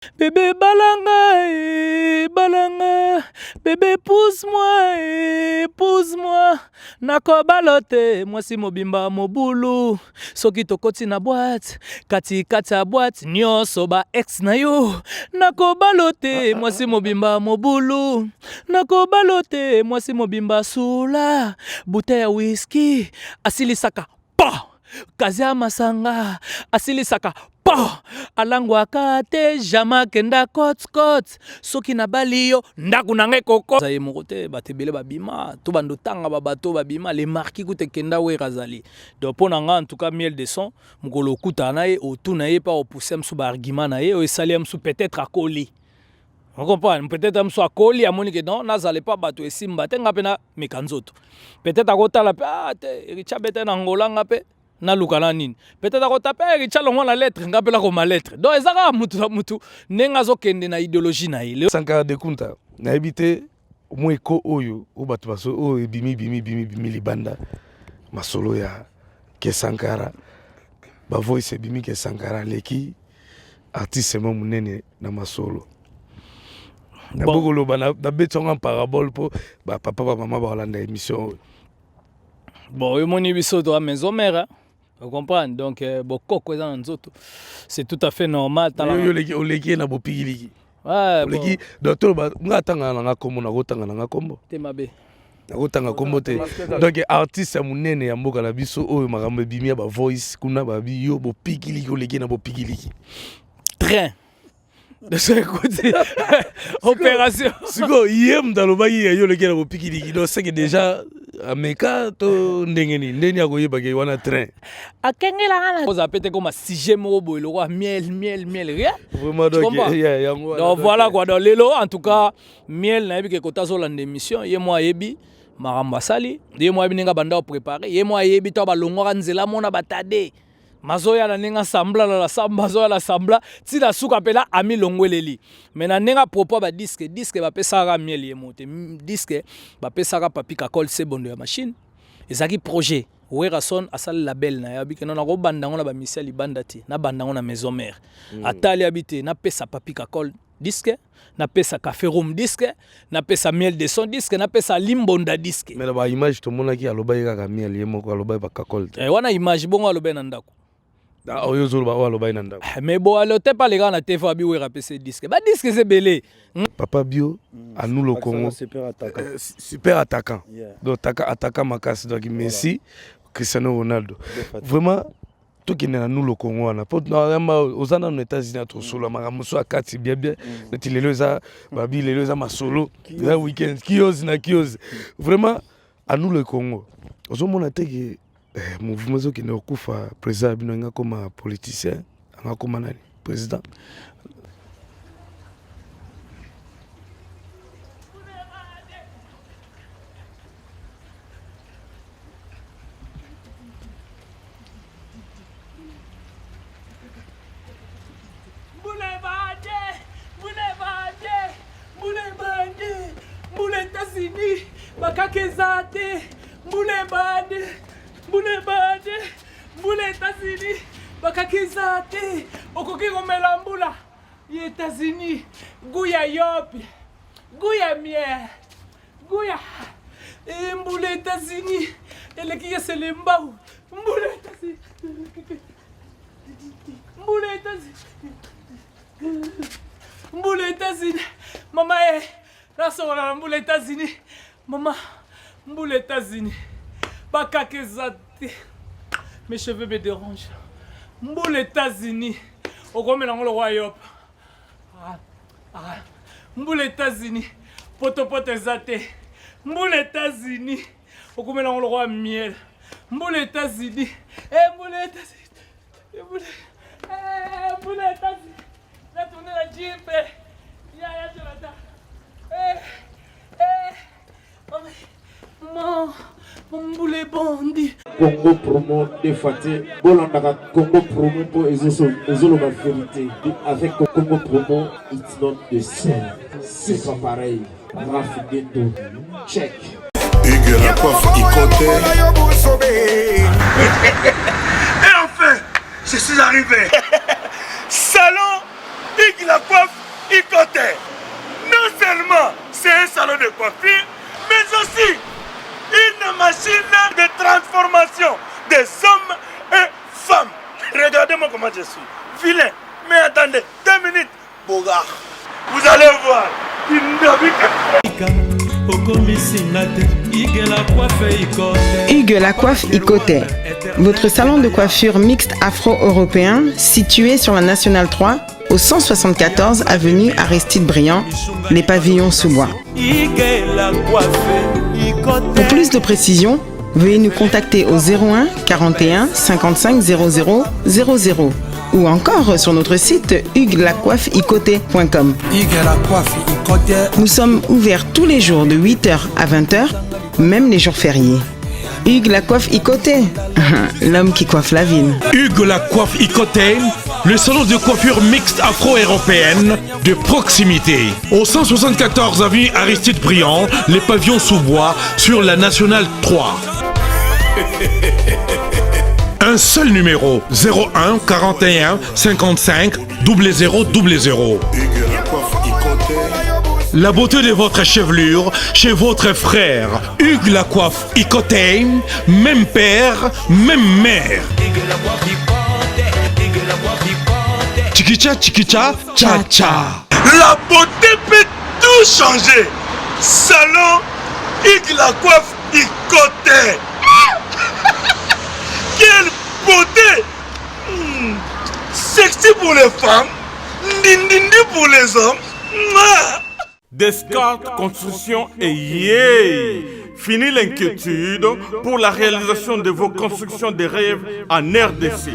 Bébé balanga, balanga. Bébé pousse-moi, pousse-moi. Nako balote, moi si mobimba mobulu. Soki tokoti na boîte, kati a boîte, nyonso ba ex na yo. Nako balote, moi si mobimba mobulu. Nako balote, moi si mobimba sula. Bouteille ya whisky, asili saka, pa. Kazia masanga, asili saka, pa. Alangwaka te jama kenda kot soki na bali yo ndaku nange koko zaye mokote batebele babima to bando tanga babato babima les marquis kute kenda we razali donc pona nga en tout cas miel de son mukolo kuta na ye otuna ye pa opouser mso ba argument na ye o esali mso peut-être akoli. On comprend, peut-être mso akoli amoni que non nazale pas bato esimba te nga pena mekanzoto peut-être akota la pa te richa bete na ngolanga pe na lukana nini peut-être ako taper Richard longo la lettre ngapela ko ma lettre donc ezaka mutu nenga zo kende na idéologie na ile Sankara de Kunta na ebité mweko oyo o batu baso o bimi libanda masolo ya ke Sankara ba voice bimi ke Sankara leki artiste mo munene na masolo na bokolo bana da betonga parabole po ba papa ba mama ba holanda émission bon yo moni biso to a maison mère. Vous comprenez? Donc, c'est tout à fait normal. Yo leki na bopigiliki. Ouais, leki docteur ba ngatanga na kombo na gotanga na kombo. Temabe. Na gotanga kombo te. Donc artiste ya munene ya mboka na biso oyo makambo bimia ba voice kuna ba bi yo bopigiliki yo leki na bopigiliki. Train. De ce côté, opération. Siko yem dans le bayi yo leki na bopigiliki. Donc c'est que déjà ameka to ndeni akoyeba ke wana train akengela ngana oza pete comme sujet moko boy le roi miel rien vraiment donc voilà quoi donc lelo en tout cas miel na yebi ke kota zo la émission ye moi yebi maramba sali ye moi yebi ninga banda préparer ye moi yebi to ba longwa nzela mona batade mazoya na ninga sambla la samba zoya la sambla ti la suka pela ami longweleli mais na ninga propos ba disque ba pesa ra miel ye mote disque ba pesa ra papi kakol se bondo ya machine ezaki projet Werason asal label na yabi ke na ko bandango na ba misali bandati na bandango na maison mère atali habité na pesa papi kakol disque na pesa café room disque na pesa miel de son disque na pesa limbonda disque mais ba image to mona ki aloba ka miel ye moko aloba ba kakol wana image bongo aloba na ndako ah oyo zo ba aloba na ndako mais bon alote pas les gars na TV abi wera pesa disque ba disque c'est belé papa bio à nous le Congo super attaquant donc attaquant makasi donc Messi Cristiano Ronaldo vraiment tout qui est nous le Congo on a pas aux États-Unis à trop solo maramuso akati bien netilelo za babi lelo za masolo za weekend kiosk vraiment à nous le Congo aux mona te que mouvement zo qui ne okufa président bino nga comme politicien nga comme nani président Bakakezate, Moule bade, États-Unis, Bakakezate, Okoki komela mbula, États-Unis, Gouya yopi, Gouya miel, Gouya, Moule États-Unis, Eleki yesele mbau, Moule États-Unis, Moule États-Unis, Maman Rasola Moule États-Unis. Maman, Moule États-Unis, Bakakezate, mes cheveux me dérangent. Moule États-Unis, au grand mélange le royaume. Moule États-Unis, poto zate. Moule États-Unis, au grand mélange le roi miel. Moule États-Unis, Moule États-Unis, Moule États-Unis, la tournée la jeep, ya Jonathan, mon boulet bondi. Congo promo défaté. Bolandaka Congo promo pour Ezolo la vérité. Avec Congo promo, it's not the same. C'est pas pareil. Raf Ghetto. Check. Hugues la coiffe Et enfin, je suis arrivé. Salon Hugues la coiffe Icoté. Non seulement c'est un salon de coiffure, mais aussi une machine de transformation des hommes et femmes. Regardez-moi comment je suis. Vilain. Mais attendez, 2 minutes. Bogart. Vous allez voir. Hugues la coiffe Icoté. Votre salon de coiffure mixte afro-européen situé sur la Nationale 3 au 174 avenue Aristide Briand, les pavillons sous bois. Pour plus de précisions, veuillez nous contacter au 01 41 55 00 00 ou encore sur notre site huguelacoiffeicoté.com. Nous sommes ouverts tous les jours de 8h à 20h, même les jours fériés. Hugues la coiffe Icoté, l'homme qui coiffe la ville. Hugues la coiffe Icoté, le salon de coiffure mixte afro-européenne de proximité. Au 174 avenue Aristide Briand, les pavillons sous bois sur la Nationale 3. Un seul numéro, 01 41 55 00 00. La beauté de votre chevelure chez votre frère. Hugues la coiffe Icoté, même père, même mère. Chikicha, chikicha, cha cha. La beauté peut tout changer. Salon Hugues la coiffe Icoté. Quelle beauté! Sexy pour les femmes, dindindi pour les hommes. Descartes Construction et yeah! Fini l'inquiétude pour la réalisation de vos constructions de rêves en RDC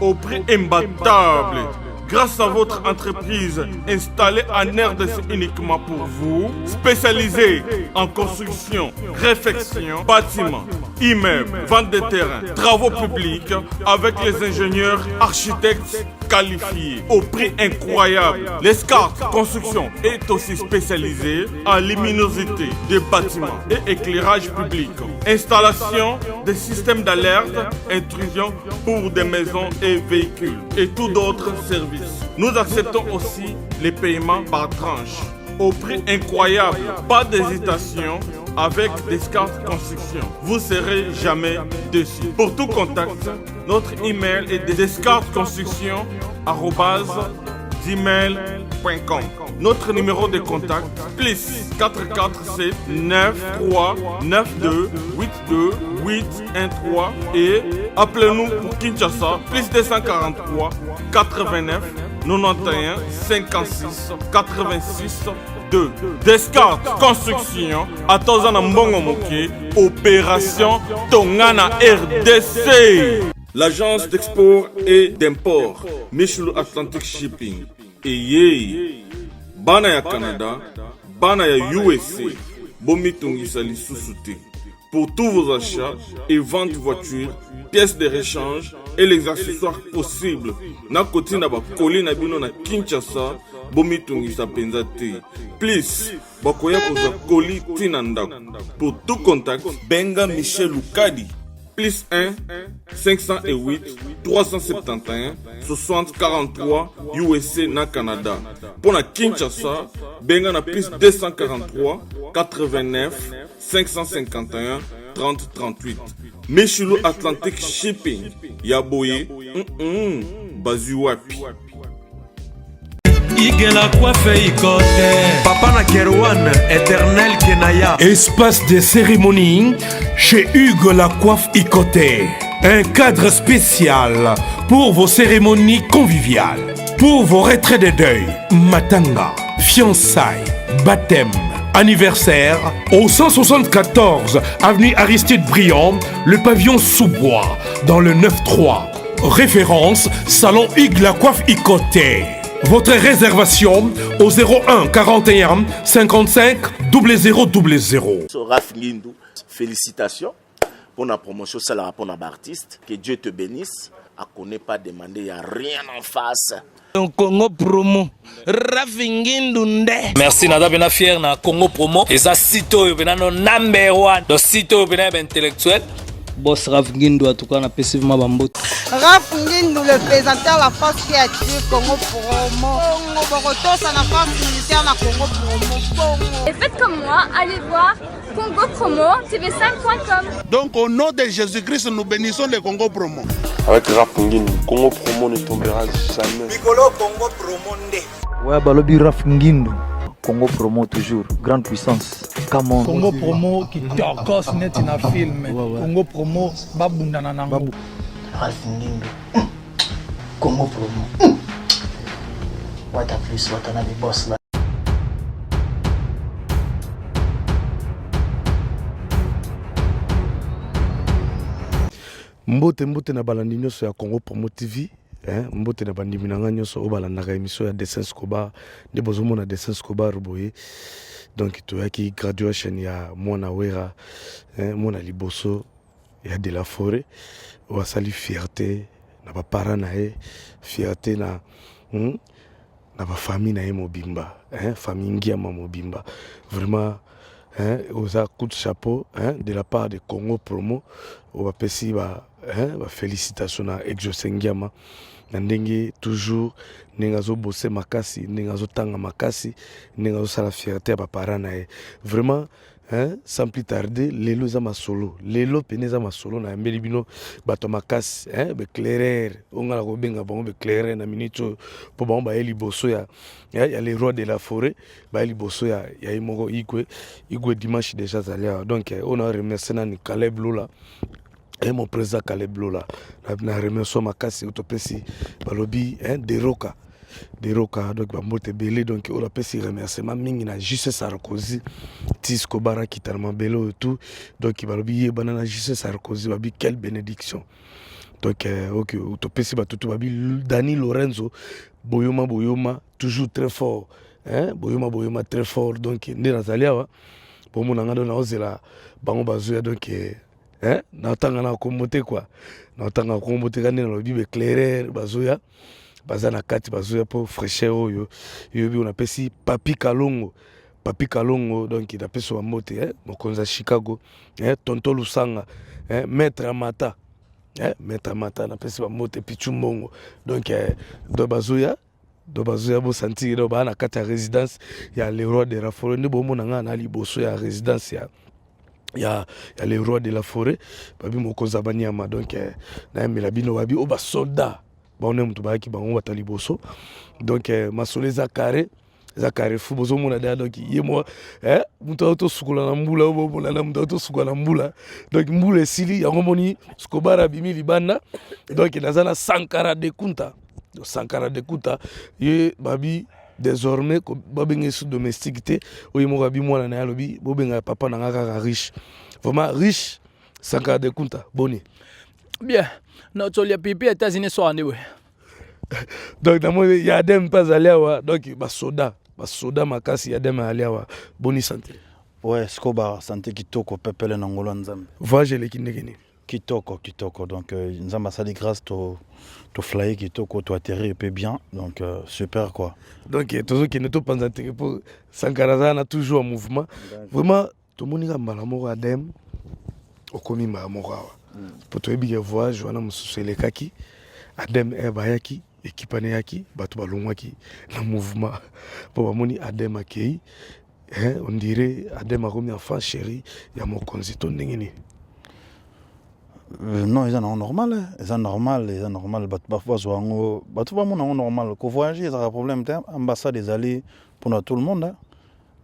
au prix imbattable. Grâce à votre entreprise installée en RDC uniquement pour vous, spécialisée en construction, réfection, bâtiments, immeubles, vente de terrains, travaux publics, avec les ingénieurs architectes qualifiés au prix incroyable. L'Escarte Construction est aussi spécialisée en luminosité des bâtiments et éclairage public. Installation des systèmes d'alerte, intrusion pour des maisons et véhicules et tout d'autres services. Nous acceptons aussi les paiements par tranche au prix incroyable. Pas d'hésitation avec Descartes Construction. Vous ne serez jamais déçus. Pour tout contact, notre email est descartesconstruction@gmail.com. Notre numéro de contact, plus 447 93 92 82 813 et appelez-nous pour Kinshasa, plus 243 89 91 56 86 2. Descartes Construction, Atozana Mbongo Moké, Opération Tongana RDC. L'agence d'export et d'import, Michel Atlantic Shipping. Et yé, Bana ya Canada, Bana ya USA, Bomitongisa li Susute. Pour tous vos achats et ventes de voitures, pièces de rechange et les accessoires possibles. Na koti na ba koli na bino na Kinshasa, Bomitongisa penzate. Please, bakoya koza koli tinandako. Pour tout contact, Benga Michel Lukadi. Plus 1 508 371 60 43 USA na Canada. Pour la Kinshasa, benga na plus 243 89 551 30 38. Michelo Atlantic Shipping. Yaboye, Bazuapi. Papa na Kerouan, éternel Kenaya. Espace de cérémonie chez Hugues la coiffe Icoté. Un cadre spécial pour vos cérémonies conviviales, pour vos retraits de deuil, matanga, fiançailles, baptême, anniversaire. Au 174 avenue Aristide Briand, le pavillon sous bois, dans le 9-3. Référence, salon Hugues la coiffe Icoté. Votre réservation au 01 41 55 00 00. Raph Ngindou, félicitations pour la promotion, c'est la rapport d'artiste. Que Dieu te bénisse. À qu'on n'ait pas demandé, il n'y a rien en face. Congo Promo. Merci Nada Bena fier na Congo Promo. Et ça site no number 1. Donc site bena intellectuel. Boss Raf Ngindu en tout cas, on a passivement Bambout. Raf Ngindu, le présentateur de la force qui a tué Congo Promo. Congo Boroto, ça n'a pas militaire na Congo Promo. Et faites comme moi, allez voir Congo Promo, tv5.com. Donc au nom de Jésus-Christ, nous bénissons le Congo Promo. Avec Raf Ngindu, Congo Promo ne tombera jamais. Piccolo Congo Promo ndé. Ouais, Balobi Raf Ngindu. Congo Promo toujours, grande puissance. Come on. Congo Promo qui torcos net in a film. Congo Promo babunda na nango. Raf Ngindu. Congo Promo. What a plus, what a boss là. Mbote na balandi nyonso ya Congo Promo TV. Mbote na bandimi na nga nyonso oyo balandaka émission ya Dessin Scobar nde bozomona Dessin Scobar boye. Donc toyaki graduation ya mwana wera mwana liboso ya de la forêt oyo asali fierté na bapara na ye, fierté na bafamille na ye mobimba, famille Ngiama mobimba. Vraiment oza coup de chapeau de la part de Congo Promo oyo bapesi félicitations na Exaucé Ngiama na ndenge toujours ndenge azobose makasi, ndenge azotanga makasi, ndenge azosala fierté ya bapara na ye. Vraiment sans plus tarder lelo eza masolo, lelo pene eza masolo na yambeli bino bato makasi beclaireur ongala kobenga bango beclaireur na minute oyo mpo bango baye liboso ya le roi de la forêt, baye liboso ya ye moko Igwe dimanche déjà azali awa. Donc on a remercié nani Caleb Lola et mon président Caleb Lola na remercié makasi utopesi balobi Deroka donc bambote belé. Donc on a pesi remerciement mingi na Juste Sarkozy Tisco Baraki tellement belo et tout. Donc balobi ye banana Juste Sarkozy babi quelle bénédiction. Donc ok utopesi batutu babi Dani Lorenzo boyoma toujours très fort boyoma très fort. Donc nde nazali awa pour mon ngado na ozela bango bazoya. Donc na tanga na komote quoi, na tanga komote kande na lobi beclaireur bazoya baza na kati bazoya po fraîcheur oyo yobi on appelle Papi Kalongo. Donc il appelle son mote mokonza Chicago tonto Lusanga maître Amata na pesi ba mote Pichu Mbongo. Donc do bazoya bo sentir do ba na kati ya résidence ya le roi de la forêt nde bo mona nga na liboso ya résidence ya le roi de la forêt babi mokonza Banyama. Donc na yembela bino babi o ba soldat baone mutu bayaki bango bata liboso. Donc masole za carré fu bozo mona da. Donc ye mo mutu auto sukula na mbula o bona na mutu auto sukula na mbula. Donc mbula esili yango moni Skobara bimi libanda. Donc nazana Sankara de Kunta ye babi désormais babenge sous domesticité oyo mo babi mwana na yalobi bobenga papa na ngaka riche, vraiment riche. Sankara de Kunta boni bien na tolia pipi États-Unis so ande we. Donc na mo ya dem pas aliawa. Donc basoda makasi ya dem aliawa boni santé. Ouais, Scobar santé kitoko pepele na ngolo nzambe. Voyage le kindekeni kitoko. Donc nzamba sali grâce to flyer kitoko to atterrir peu bien. Donc super quoi. Donc toujours qui ne to penser pour Sankara na toujours en mouvement. Vraiment to moninga mbala moko adem okomi mbala moko awa. Pour to ebi voyage wana mususele kaki adem bayaki ekipane yaki bato balongwaki na mouvement pour bamoni adem akei on dirait adem akomi enfant chéri ya mokonzi to ndenge nini. Non, ils sont normal. Parfois, tout le monde est normal. Quand voyager, il y a un problème. L'ambassade est allée pour tout le monde.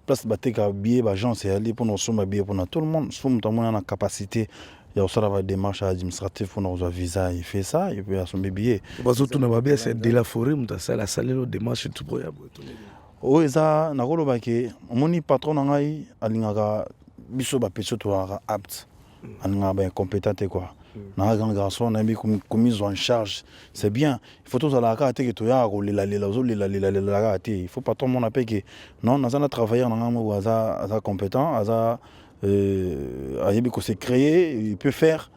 Place de billet, l'agent c'est allé pour nous sommes billets pour tout le monde. Si nous avons la capacité, il y a aussi des démarches administratives pour nos visas. Il fait ça, il peut assommer billets. Parce que tout le monde c'est de la forêt, nous avons la salle de démarche tout pour y avoir. Oui, ça, nous avons dit que mon patron a dit que nous avons apte. On compétent quoi. Na grand garçon na commis en charge, c'est bien. Il faut tous à la carte que tu as il faut pas tout le monde appeler que non, on a travaillé en à compétent, à que c'est créé, il peut faire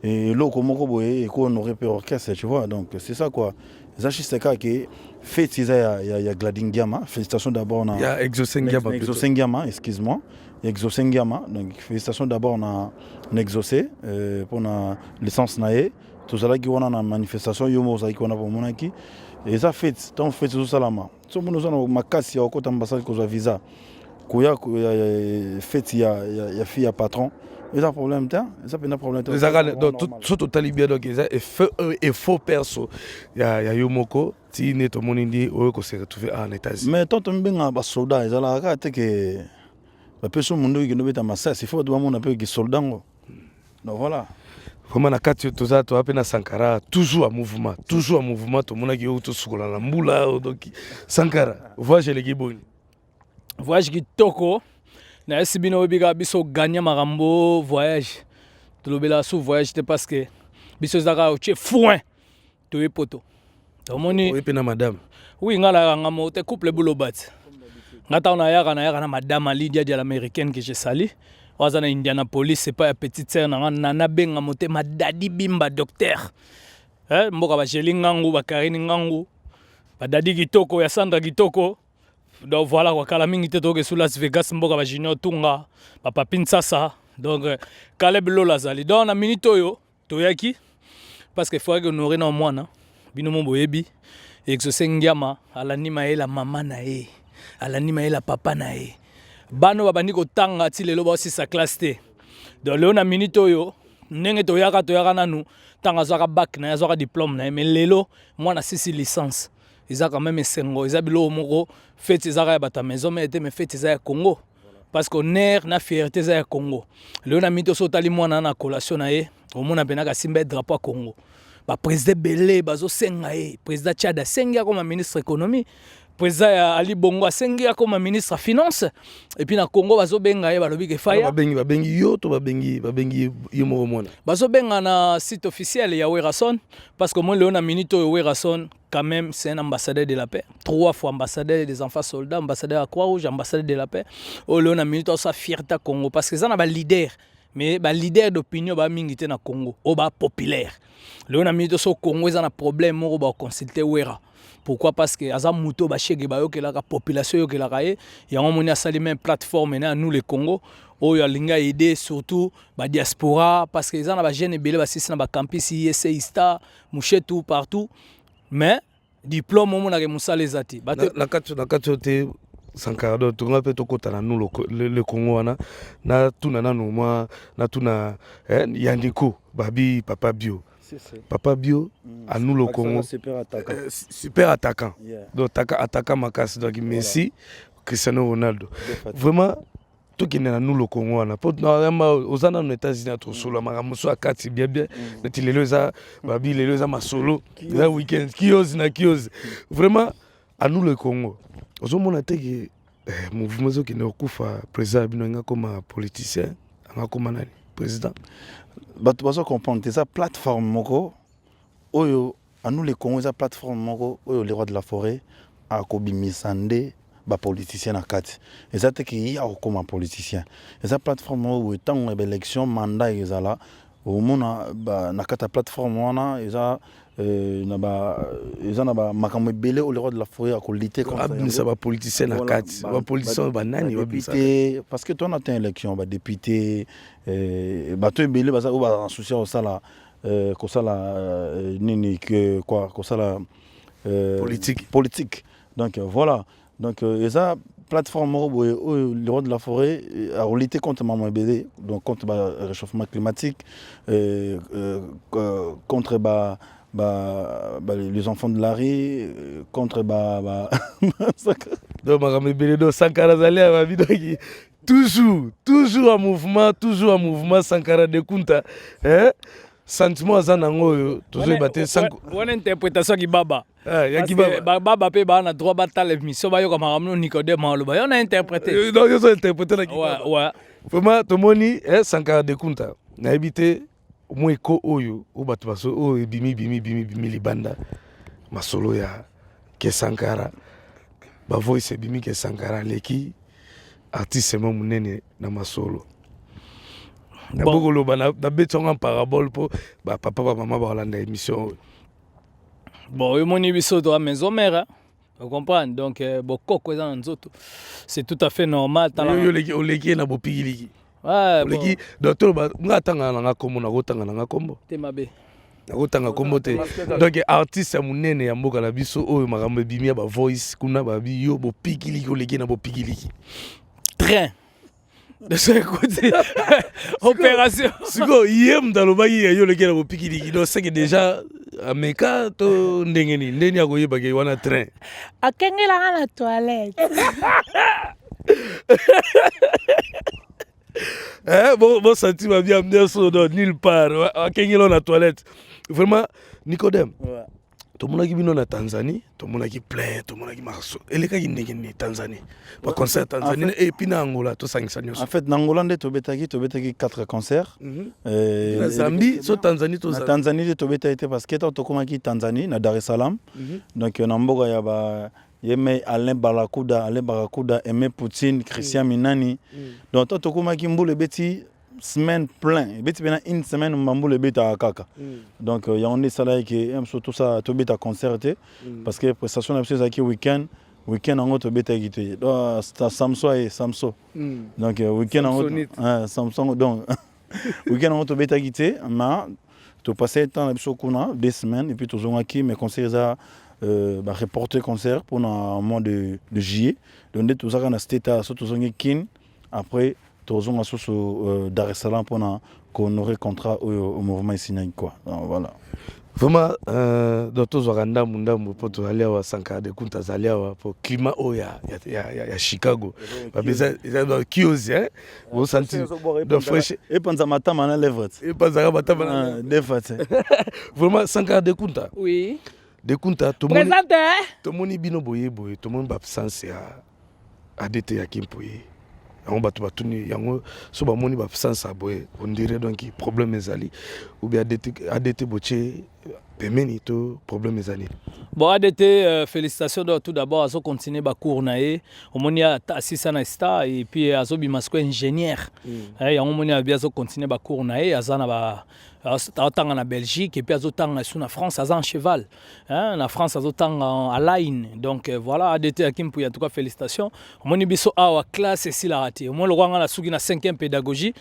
et l'eau comme et qu'on aurait pu orchestre, tu vois. Donc c'est ça quoi. Ça c'est cas que fait il y a Glading Ngiama, félicitations d'abord il y a Exaucé Ngiama, excuse-moi. exaucé Ngama. Donc félicitations d'abord on a exaucé pour la licence nae. Tout ça là qui on a une manifestation yomo ça qui on a pour monaki. Et ça fait tant fait tout ça là ma. So nous on makasi au côté ambassade ko visa. Koya fait il y a fille à patron. Il y a un problème, ça peut être un problème. Tout total bien donc il faut perso. Il y a Yomoko, si n'est au monde indi ou que se retrouver en États-Unis. Mais tant que bien un soldat, ils ont la carte que la personne monde qui nous met à massa, il faut doit mon appel qui soldat. Donc voilà. Vraiment na kati tout ça, tu as peine Sankara, toujours en mouvement, tout le monde qui est autour sur la mboula donc Sankara. Voyage les giboni. Voyage qui toko. Na sibino biga biso gagner marambo voyage tolobela sous voyage te parce que biso zaka o foin to e poto to moni oui pena madame oui ngala ngamo te couple bulobat ngata na yaka na madame Lydia de l'américaine que j'ai sali wazana Indianapolis c'est pas petite sœur na benga mote madadi bimba docteur mboka ba jelinga ngangu ba Karine ngangu ba dadi kitoko ya Sandra kitoko. Donc voilà quoi, Kalamingi te toke sous Las Vegas mboka ba Junior Tunga, ba Papin Sasa. Donc Caleb Lola zali. Donc na minute yo toyaki parce que faut que honorer na mwana. Bino mo boyebi exaucé Ngama alanima ela mama na e. Alanima ela papa na e. Bano babandi ko tanga ti lelo ba aussi sa classe te. Donc lelo na minute yo ndenge toyaka nanu tanga zaka bac na zaka diplôme na mais lelo mwana 6 licence. Ils ont quand même sengo, ils ont bilo moko fait ils ont bata maison mais était mais fait ils ont Congo parce qu'on est na fierté za Congo. Le na mito sotali mwana na collation na ye, au mona benaka simba drapeau Congo. Ba président Belé bazo senga ye, président Tchad senga comme ministre économie, président Ali Bongo senga comme ministre finance et puis na Congo bazo benga ye balobi ke faya. Ba bengi yo to ba bengi yo mo mona. Bazo benga na site officiel ya Werason parce que moi le na minito Werason quand même, c'est un ambassadeur de la paix. 3 fois ambassadeur des enfants soldats, ambassadeur à Croix-Rouge, ambassadeur de la paix. Oh, là, on a mis sa fierté à Congo. Parce que ça, on a un leader. Mais un leader d'opinion, on a mis na Congo. On a populaire. Là, on a mis au Congo, on a un problème, on a consulté Wera. Pourquoi? Parce que Azam Mouto, la population, il y a un salimé une plateforme, nous, les Congo. Il y a linga aider surtout la diaspora. Parce que les gens ont des jeunes, ils ont des campus, ISA, ISTA, Mouchetou, partout. Mais diplôme au monde Moussa les ati la kati Sankara to ngape to kota na nous le Congo na tuna na moi na tuna Yandiko babi papa bio à nous le Congo super attaquant donc attaquant makasi donc Messi Cristiano Ronaldo vraiment tout qui est dans nous le Congo na pot normalement aux États-Unis à solo maramuso akati bien na tileleza babi leleza masolo la week-end kiosk vraiment à nous le Congo aux mona te que mouvement zo qui ne okufa président binonga comme politicien nga comme nani président bato bazo comprendre ça plateforme moko oyo à nous le Congo ça plateforme moko oyo les rois de la forêt a kobimisande ba politicien na kati ezate ki ya comme politicien eza plateforme où tant élection mandat ezala au mona ba na kata plateforme wana eza na ba makambo belé au roi de la forêt à lutter contre ça ba politicien na kati ba politicien ba nani député parce que toi on a une élection ba député ba to belé ba ça ou ba associé au sala ko sala nini que quoi ko sala politique donc voilà. Donc, ça plateforme le roi de la forêt a lutté contre Maman BD, donc contre le réchauffement climatique, contre les enfants de la rue, contre Maman BD, Sankara Zali a vie toujours en mouvement, Sankara de Kunta. Sentiment zanango toujours batté sans bonne interprétation qui baba baba pe ba na droit battre l'émission ba yo comme ramno Nicodème Maloba on a interprété donc ils ont interprété la qui ouais vraiment to moni Sankara de Kunta na habité moi ko oyo o batu baso o bimi libanda masolo ya ke Sankara ba voice bimi ke Sankara leki artiste mo munene na masolo. Bon, na parabole pour papa maman ba la émission. Bon, yo moni biso to maison mère Vous comprenez? Donc, c'est tout à fait normal. Ouais, bon. Docteur, nga kombo na gotanga nga kombo. Temabe. Nakotanga kombo te. Donc artiste ya munene ya mboka na biso oyo makambo bimia ba voice kuna ba biyo bo pikiliki oleki na bo pikiliki. Train. De ce côté. Opération. Siko yem dalobaki ya yo leki na bo pikiliki. Donc c'est que déjà ameka to ndengeni ndeni ya koyeba ke wana train. Akengela na toilette. Bon senti ma bien nulle part. Akengela na toilette. Vraiment, Nicodème. Ouais. Tout le monde qui vient en Tanzanie, tout le monde qui plein, tout le monde qui marche. Et les gens qui viennent en Tanzanie. Par concert Tanzanie et puis en Angola, tout ça. En fait, en Angola, tu as 4 concerts. En Zambie, en Tanzanie, tout ça. En Tanzanie, tu as été parce que tu as été Tanzanie, à Dar es Salaam. Donc, en Angola, il y a Alain Barakuda, Aimé Poutine, Christian Minani. Donc, tu as été semaine plein une semaine mambo le beta à kaka donc il y a un salaire qui surtout ça to beta concerté parce que prestation la chose qui week-end en autre beta guité Samsung donc week-end en autre Samsung donc week-end en autre beta guité mais to passer temps la kuna 2 semaines et puis toujours qui mes concerts ça reporter concert pour un mois de juillet donc tout ça quand c'était surtout kin après Tozon à Dar es Salaam pour qu'on aurait contrat au mouvement ici quoi. Voilà. Vraiment docteur Zoranda Munda pour to aller à Sankara de Kunta Zalia pour climat ya Chicago. Ils kios hein. Vous sentez de fraîche et pensa matama na lèvres. Et pensa matama des fois. Vraiment Sankara de Kunta. Oui. De Kunta tout le monde. Tout le monde bino boye tout le monde absence à DT ya Kimpoye. On va tout tourner yango so ba moni ba sans aboye on dirait donc problème ezali ou bien ADT boche pemeni to problème ezali. Bon ADT félicitations tout d'abord à so continuer ba cours nae on moni assisa na star et puis azo bimasko ingénieur yango moni bien so continuer ba cours nae azana ba atanga na Belgique et puis azotanga sur na France azan cheval na France azotanga à line donc voilà ADT akimpu en tout cas félicitations moni biso awa classe si la raté moi le rwanga na suki na 5e pédagogie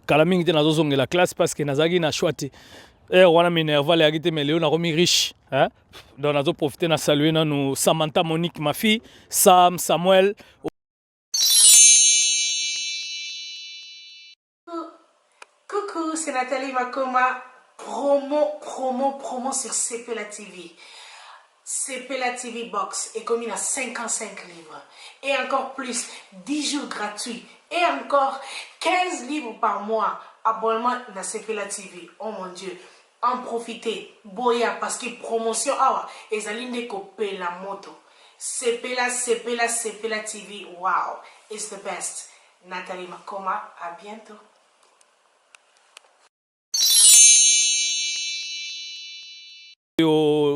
kala mingi te nazozonga la classe parce que nazaki na choité wana minerva le agite mais léo na romi riche donc nazo profiter na saluer na nous Samantha Monique ma fille Sam Samuel. Coucou, c'est Nathalie Makoma. Promo sur CPLA TV. CPLA TV Box est commis à 55 livres. Et encore plus, 10 jours gratuits. Et encore 15 livres par mois. Abonnement à CPLA TV. Oh mon Dieu. En profitez. Boya parce que promotion. Et Zaline copé la moto. CPLA TV. Wow. It's the best. Nathalie Makoma. À bientôt.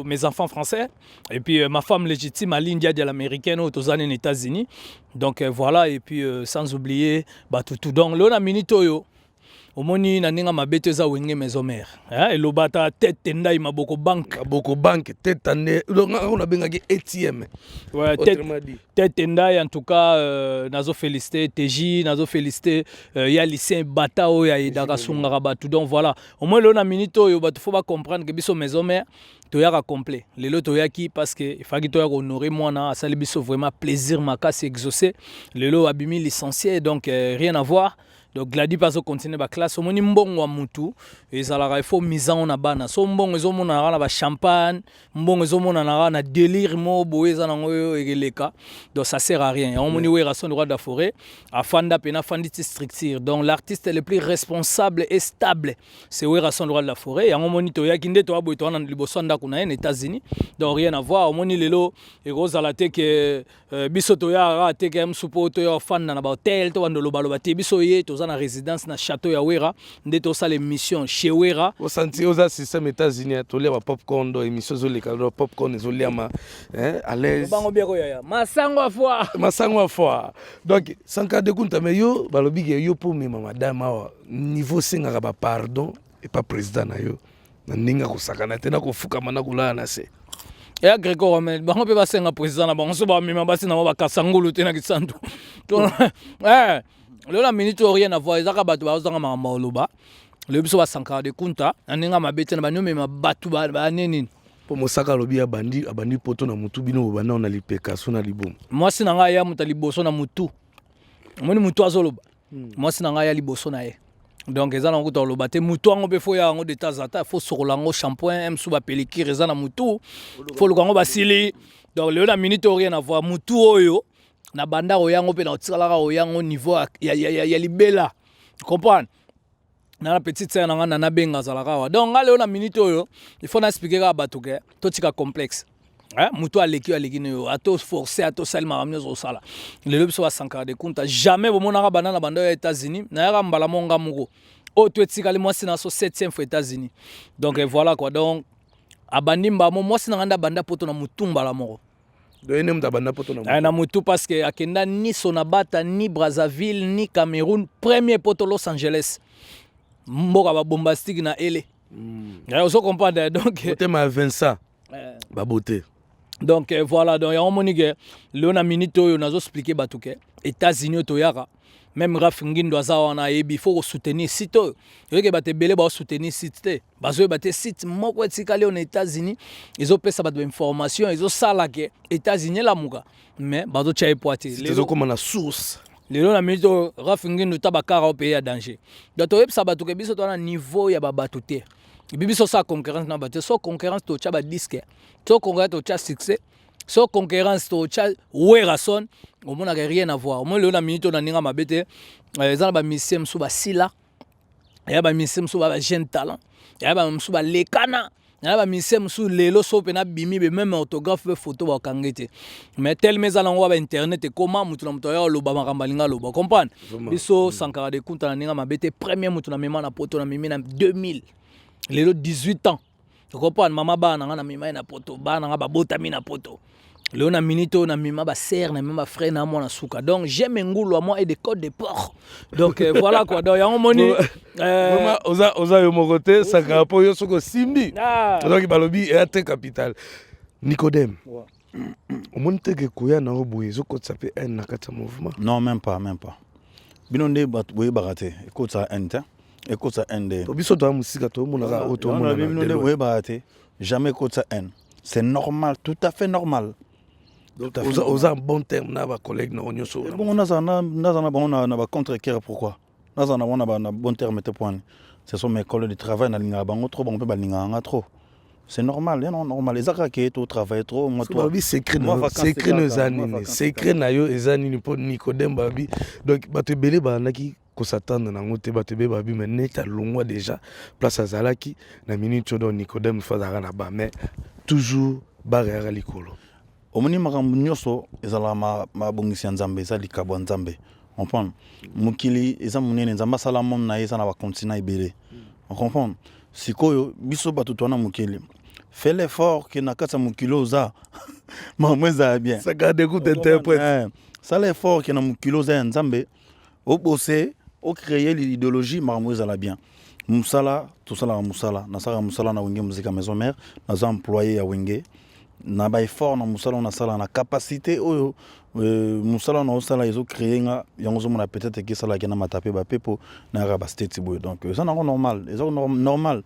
Mes enfants français et puis ma femme légitime à l'India de l'américaine aux États-Unis donc voilà et puis sans oublier tout donc là on a minitoyo omoni na ninga mabete za wenge maison mère et le bata tête tendai maboko bank tête tendai donc on a benga ATM ouais tête tendai en tout cas nazo féliciter TJ nazo féliciter ya lycée bata o ya idaka sunga batu donc voilà au moins là on a minitoyo batu faut pas comprendre que biso maison mère toyaka complet lelo toyaki parce que il fallait toyaka honorer moi na asali biso vraiment plaisir makasi exaucé lelo abimi licencié donc rien à voir. Donc Gladi paso continue ba classe omoni mbongo wa mutu ezalaka il faut mise en bana so mbongo ezomona na ba champagne mbongo ezomona na délire mo boeza na ngoyo egeleka donc ça sert à rien omoni we rason droit de forêt afanda pena fanditi structure donc l'artiste le plus responsable et stable c'est we rason droit de la forêt ya omoni to ya kinde to aboito na liboso ndako na États-Unis donc rien à voir omoni lelo ekozala te que biso to ya te que msupo to ya fanda na ba hotel to ndolo baloba te biso ye to na résidence na château ya Wera ndeto ça l'émission chez Wera au senti aux système États-Unis to les popcorn do émission zo les popcorn zo liama à l'aise bango biako ya masango a fois donc sanka de kunta mais yo balobi yo pour me madame wa niveau singa ba pardon et pas président na yo na ninga ko sakana tena ko fuka mana kula na se ya Greco Romain bango pe basenga président na bango so ba mema basi na ba kasangulu te na kisantu le la minute rien à voir ezaka bato ba zanga mama oloba le biso ba Sankara de Kunta aninga mabete na banyo mema bato ba neni po mosaka lobi abandi poto na mutu bino bana na lipeka so na libom moi sinanga ya muta liboso na mutu moni mutu azoloba moi sinanga ya liboso na ye donc ezana ngo to loba te mutu ngo be fo ya ngo de tazata fo sokolango shampoing msu ba pellicure ezana mutu fo lukango basili donc le la minute rien à voir mutu oyo na banda oyango pe na otikalaka oyango niveau ya libela comprendre na la petite sœur na ngana na benga zalaka wa donc ngale na minute oyo il faut na expliquer ka bato ke to tika complexe mutu aleki no ato forcer ato salma ramnyo zo sala le lobi so ba Sankara de Kunta jamais bomona bana na banda ya États-Unis na ya mbala monga muko o to etika le mwasi na so 7e fois États-Unis donc voilà quoi donc abandi mbamo mwasi na nganda banda poto na mutumba la moko na mutu parce que akenda ni Sonabata ni Brazzaville ni Cameroun premier poto Los Angeles mboka ba bombastique na ele on comprend donc ma Vincent ba beauté donc voilà donc ya omonike le na minute oyo nazo expliquer batuke États-Unis to yaka même Raf Ngindo azawa na yebi faut soutenir site yoke bate belé ba soutenir site te bazo bate site moko etikali on États-Unis ils ont pesa ba information ils ont sala ke États-Unis la muka mais bazo chaye poati les comme na source lelo na minute Raf Ngindo tabakara au pays ya danger donc to yebsa batuke biso to na niveau ya babatu te bibiso sa concurrence na bate so concurrence to cha ba disque so concurrence to cha succès so concurrence to cha werason au monde n'a rien à voir au moins le na minute na ninga mabete ezana ba misem so ba sila ya ba misem so ba jeune talent ya ba msu ba lekana ya ba misem so lelo so pe na bimi be même autographe be photo ba kangete mais tel mais ala ngwa ba internet comment mutu na mutu ya lo ba makamba linga lo ba comprendre biso Sankara de Kunta na ninga mabete premier mutu na mema na poto na mimi na 2000 lelo 18 ans tu comprends mama bana na mima na poto bana nga babota mi na poto lelo na minito na mima ba sœur na mima frère na moi na suka donc j'aime ngulu à moi et des codes de port donc voilà quoi donc ya moni vraiment oza yo mokote Sankara po yo soko simbi donc balobi et très capital Nicodème au monde que koya na oboye zoko tsape un na kata mouvement non même pas binonde bat boye barate écoute ça ente écoute ça ende biso to musika to monaka auto monaka jamais écoute ça en c'est normal tout à fait normal aux un bon terme na ba collègue na onyo so bon on a ba contre kera pourquoi on a bon terme te point ce sont mes collègues de travail na linga bango trop bon pe ba linga nga trop c'est normal non normal les akake to travail trop moi toi secret nos années secret na yo ezani pour Nicodème babi donc ba te belé ba naki ko s'attendre na ngote ba te be babi mais net à longwa déjà place à Zalaki na minute do Nicodème fazara na ba mais toujours barrière likolo omoni makambo nyoso ezala ma bongisi nzambe za likabo nzambe on comprend mukili eza munene nzamba salamon na eza na ba continent ibele on comprend sikoyo biso batu tona mukili fais l'effort que na kata mukilo za mamweza bien ça garde coup d'interprète ça l'effort que na mukilo za nzambe au bosser au créer l'idéologie mamweza la bien musala tout ça la musala na sala musala na wenge musique maison mère na employé ya wenge na ba effort na musala na sala na capacité oyo musala na osala ils ont créé nga yango zo mona peut-être que ça la kena mataper ba pepo na raba state boy donc ça na normal ils ont normal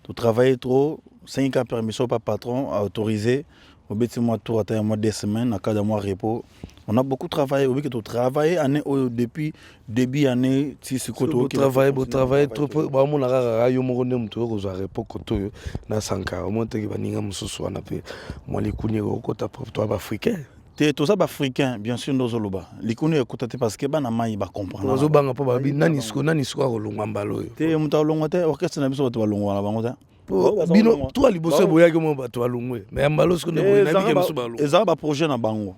tu travailles trop 5 ans permission par patron à autoriser au bêti mois tour à mois 2 semaines à cada mois repos on a beaucoup travaillé au que tu travailles année depuis début année si ce que tu travailles trop ba mo na rara yo mo ne mtu ko za repos ko to na Sankara mo te ba ninga mususu na pe mo likuni ko ta toi ba africain tout ça ba africain bien sûr nos zoloba likuni écoute parce que bana mai ba comprendre zo banga po ba bi nani sko ko longwa mbalo yo te muta longwa te orchestre na biso to ba longwa na bango ta bino toi liboso boya ke mo ba to longwe mais mbalo sko ne boya na bi ke musu ba longwa eza ba projet na bango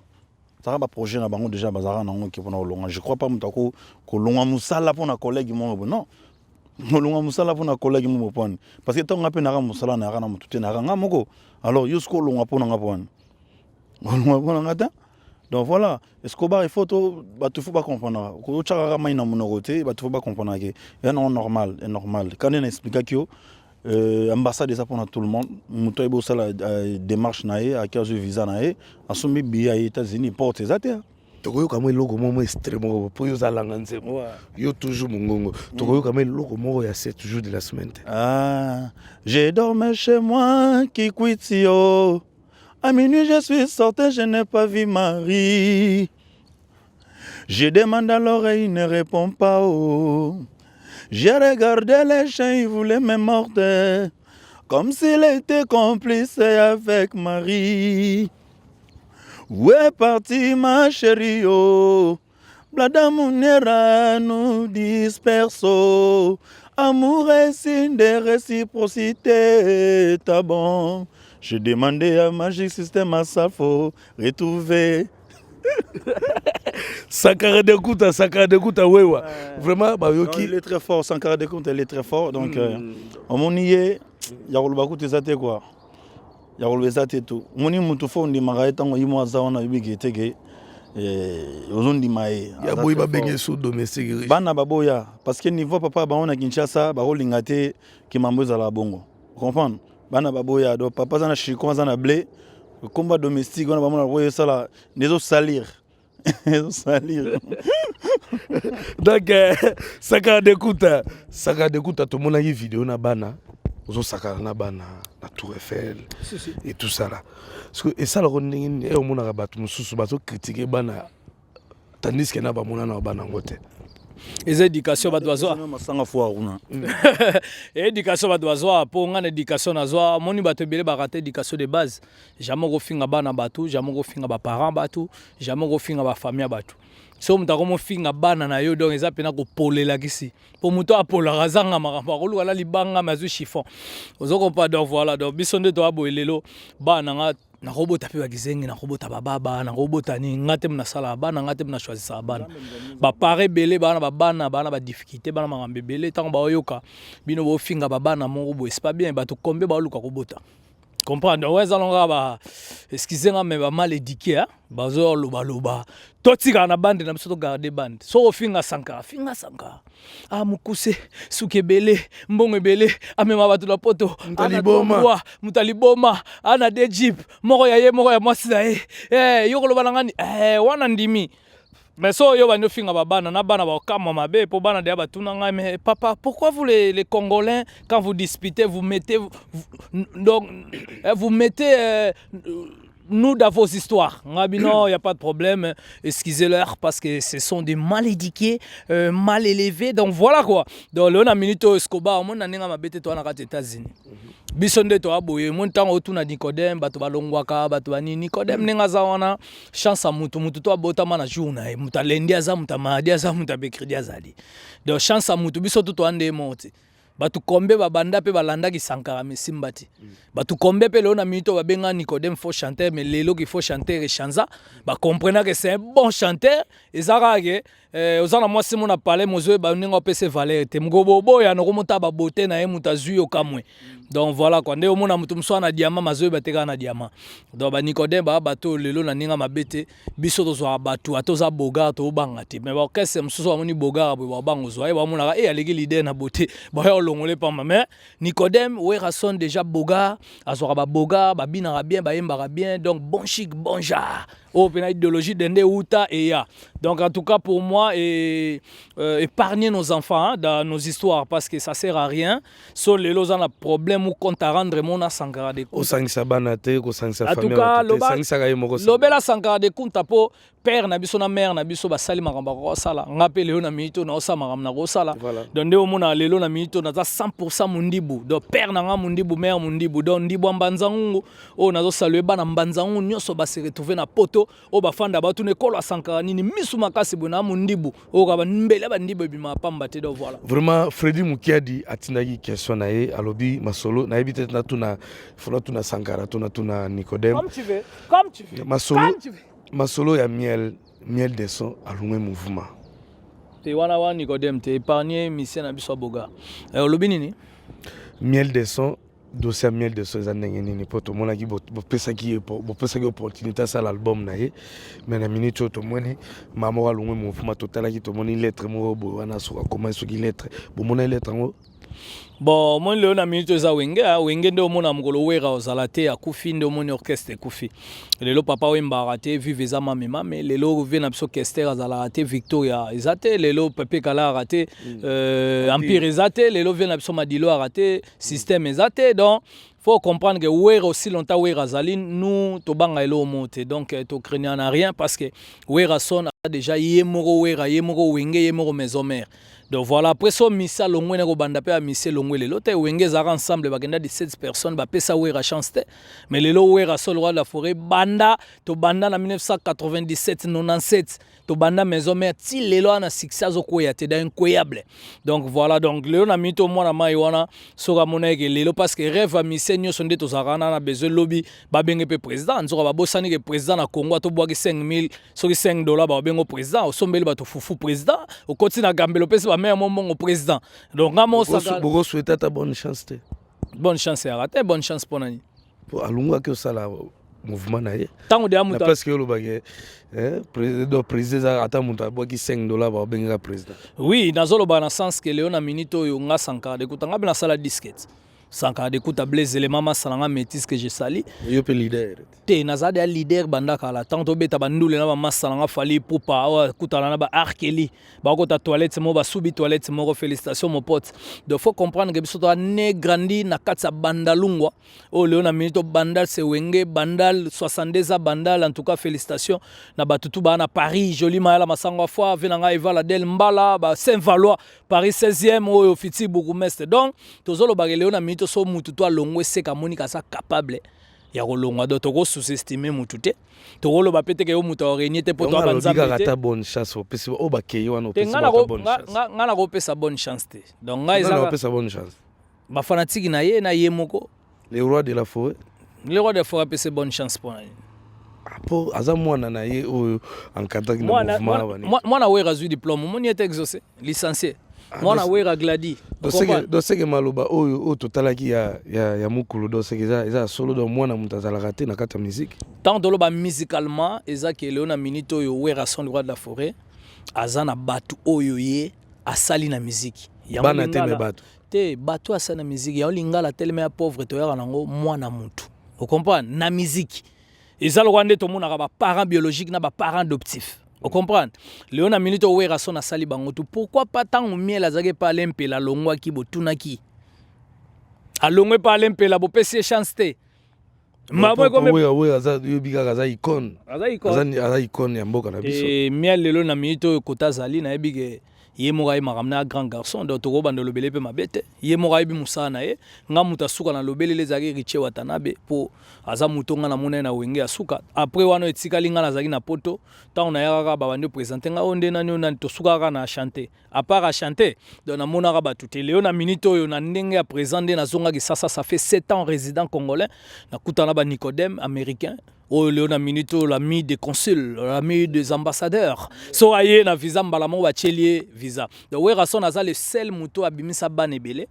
ça va projet na bango déjà bazara na ngo ki pona longwa je crois pas mutako ko longwa musala pona collègue mo non longwa musala pona collègue mo pona parce que tonga pe na musala na kana mutute na nga moko alors yusko longwa pona nga pona donc voilà Escobar il faut faut pas comprendre ko chaka mai na monorote faut pas comprendre que c'est normal quand on explique que ambassade eza pour tout le monde moto ebo sala démarche nae akazo visa nae asombi billet à États-Unis porte ezate tokoyoka mo eloko moko extrêmement po yo zalanga nzembo yo toujours mongongo tokoyoka mo eloko moko ya 7 jours de la semaine. J'ai dormi chez moi qui quitio. À minuit je suis sorti, je n'ai pas vu Marie. Je demande à l'oreille, il ne répond pas. J'ai regardé les chiens, ils voulaient me mordre, comme s'il était complice avec Marie. Où est partie ma chérie? Blada Munera nous disperso. Amour est signe de réciprocité. T'as bon? Je demandais à Magic System à Safo retrouver. Sankara de Kuta, wewa. Vraiment, Bayoki. Il est très fort, Sankara de Kuta, il est très fort. Donc, on m'en y est, il y a le Bakout et quoi. Il y a le Zate tout. Mon y m'a fait un marathon, il m'a dit on a eu des tégé. Aujourd'hui, il y a beaucoup de sous domestiques. Bana baboya, parce que niveau papa, on a Kinshasa, Barolingate, qui m'a mis à la bongo. Vous comprenez? Bana baboya, donc papa, on a chicon, on a blé. Le combat domestique, on a vraiment ça là, les autres salir. Donc, Sankara de Kuta, tout le monde a une vidéo na bana, aux Sankara na bana, la Tour Eiffel et tout ça là. Et ça, le monde est au monde à battre, nous sous critiquer bana, tandis que na ba mona na bana ngote. Les éducations badoisoa. Éducation badoisoa pour une éducation nazoa moni batebele baraté éducation de base. Jamais go finga bana batu, jamais go finga ba parents batu, jamais go finga ba famille batu. So mutako mo finga bana na yo donc eza pena ko polela kisi. Pour muto apola razanga makambo ko luala libanga mazu chiffon. Ozo kompa donc voilà donc bisonde to aboelelo bana nga na robota pe bakizengi na robota bababa na robota ni ngate mna sala bana ngate mna choisir bana ba pare belé bana ba difficulté bana makambe belé tant ba oyoka bino bo finga bana mo bo c'est pas bien ba to kombe ba luka robota comprendre ouais zalonga ba excusez-moi mais ba mal éduqué hein bazo loba totika na bande na biso to garder bande so finga Sankara ah mukuse sukebele mbongo belé amema batu la poto mutaliboma ana de jeep moko ya ye moko ya mwasi na ye yo koloba ngani wana ndimi. Mais so yo bano finga babana na bana ba kama mabe po bana de batuna ngai mais papa pourquoi vous les Congolais quand vous disputez vous mettez nous dans vos histoires. Non, il n'y a pas de problème. Excusez-leur parce que ce sont des mal éduqués, mal élevés. Donc voilà quoi. Donc là, on a Minito Escobar, on a mis toi aux États-Unis. Bisonde to aboye mon temps autour na Nicodème bato balongwaka bato bani Nicodème nenga zawana chance à mutu to abota mana journée muta lendi aza muta mardi aza muta mercredi azali. Donc chance à mutu biso to ande monte. Batu kombe babanda pe balanda ki Sankara mesimbati. Batu kombe pe lona minito babenga Nicodème faut chanter mais lelo qu'il faut chanter et chanza ba comprendre que c'est un bon chanteur et zarage ozana moi c'est mon a parlé mozo ba ninga pese valeur te mgobo boya no komota ba beauté na ye mutazu yo kamwe. Donc voilà quoi ndé omona mutu mso na diamant mazo ba teka na diamant. Donc ba Nicodème ba bato lelo na ninga mabete biso to zo batu atoza boga to banga te mais ba kese mso amoni boga ba bango zo ba mona aleki leader na beauté ba longolé pas mais Nicodème ouais rason déjà boga azora ba boga ba bina bien ba yemba bien donc bon chic bon genre oh pena idéologie d'ende uta et ya donc en tout cas pour moi épargner nos enfants hein, dans nos histoires parce que ça sert à rien so les lozan a problème ou compte à rendre mon à Sankara de au sangisa banate ko sangisa famille en tout cas lobela Sankara de compte po père na biso na mère na biso ba sali makamba ko sala ngapele yo na minito na osa makamba na ko sala donc nde omona lelo na minito na 100% mundibu donc père na nga mundibu mère mundibu donc ndibu mbanzangu o nazo saluer bana mbanzangu nyoso ba se retrouver na poto o ba fanda ba tune kolo Sankara nini misu makasi bona mundibu o ka ba mbele ba ndibu bima pamba te donc voilà vraiment Freddy Mukiadi atinaki question na ye alobi masolo na ebite na tuna fona tuna Sankara tuna Nicodème comme tu veux masolo ya miel de son alungue mouvement te wana wa Nicodème te épargner mission na biso boga olobi nini miel de son dossier miel de son zanenge nini poto mona ki bo pesa ki opportunité ça l'album na ye mais na minute to moni mama wa alungue mouvement total ki to moni lettre mo bo wana so comment so ki lettre bo mona lettre ngo Bon, moi le na minute za wenge nde omona mukolo wera ozala te akufi nde omoni orchestre ekufi. Lelo papa wemba raté vive za mamema mais lelo vena biso orchestre azala raté Victoria ezate lelo Pepe Kala raté Empire ezate lelo vena biso Madilo raté système ezate donc faut comprendre que wera aussi longtemps wera zali nous to banga elo monte donc to craignant na rien parce que wera son a déjà yemoro wera yemoro wenge yemoro maison mère. Donc voilà, après ça, missa longwe neko banda pe a misse longwe lelo te wenge zara ensemble bagenda 17 personnes ba pesa wera chance te mais lelo wera sol roi de la forêt banda to banda na 1997 97 to banda maison mère ti lelo ana succès ko ya te incroyable. Donc voilà, donc lelo na mito mona mai wana soka moneke lelo parce que rêve a misse nyo sonde to zarana na besoin lobby ba benge pe président nzoka ba bosani ke président na Congo to boaki 5000 soki $5 ba bengo président o sombeli ba to fufu président o continue na gambelo pesa mais mon bon président donc ngamo saka beaucoup souhaiter ta bonne chance bonne chance à rater bonne chance pour nani pour alunga que ça la mouvement naie tango de amuta parce que le bagage président ata muta boki $5 ba benga président oui nazolo ba na sens que Léona Minito yo nga sanka de kutanga bina sala disquette sanka de kuta blaze les mama salanga métis que je sali yo pe leader te nazade a leader banda kala tanto beta bandule na ba masalanga fali pupa kutana na ba arkeli ba kota toilette mo ba subi toilette mo félicitations mon pote donc faut comprendre que biso to ne grandi na katsa bandalungwa o Léona Minito bandal se wenge bandal 72 a bandal en tout cas félicitations na batutu ba na Paris joli mala masangwa fois venanga Evala del Mbala ba Saint-Valois Paris 16e o fiti bourgmestre donc tozolo ba Léona Minito so mutu to longwe seka monika sa capable ya kolongwa do toko sous-estimer mutu te tokolo ba pete ke yo mutu orenie te poto abanza te ta bonne chance opesi o ba ke yo wana opesi ba bonne chance ngana ko pesa bonne chance te donc nga eza na pesa bonne chance ba fanatique na ye moko le roi de la forêt pesa bonne chance pour nani po aza mwana na ye o encadré na mouvement mwana wera zui diplôme moni était exaucé licencié mwana wera gladi do seke maloba o totalaki ya mukulu do seke eza solo do mwana mutazala te na kata musique tant de loba musicalement eza ke Léona Minito yo wera son roi de la forêt azana batu oyo ye asali na musique ya bana te me batu te batu asali na musique ya lingala tellement ya pauvre to ya nango mwana mutu o comprendre na musique eza lo wande to mona ba parents biologiques na ba parents adoptifs. Vous comprenez? Léona Minito wera son asali bango tout. Pourquoi pas tant ou miel azage pa lempe la longwa ki botunaki? A longwe pa lempe la bo pesi chance te. Mabwe comme we aza yobiga aza icône. Aza icône ya mboka na biso. Miel Léona Minito kota zali na ebige ye morai maramna grand garçon donc to banda lobele pe mabete ye morai bi musana ye nga muta suka na lobele les agi riche watanabe po aza mutonga na mona na wenge asuka après wana etika linga na zaki na poto tant na yaka ba bande présenter nga onde na nyo na to suka na chanter à part à chanter donc na mona ka batute Léona Minito yo na ndenge ya présenter na zonga ki ça fait 7 ans résident congolais na kutana ba Nicodème américain. Oh Léona Minito l'ami des consuls, l'ami des ambassadeurs. So aye na visa mbalamo ba chelie visa. Donc wera son aza le seul muto abimisa banebele.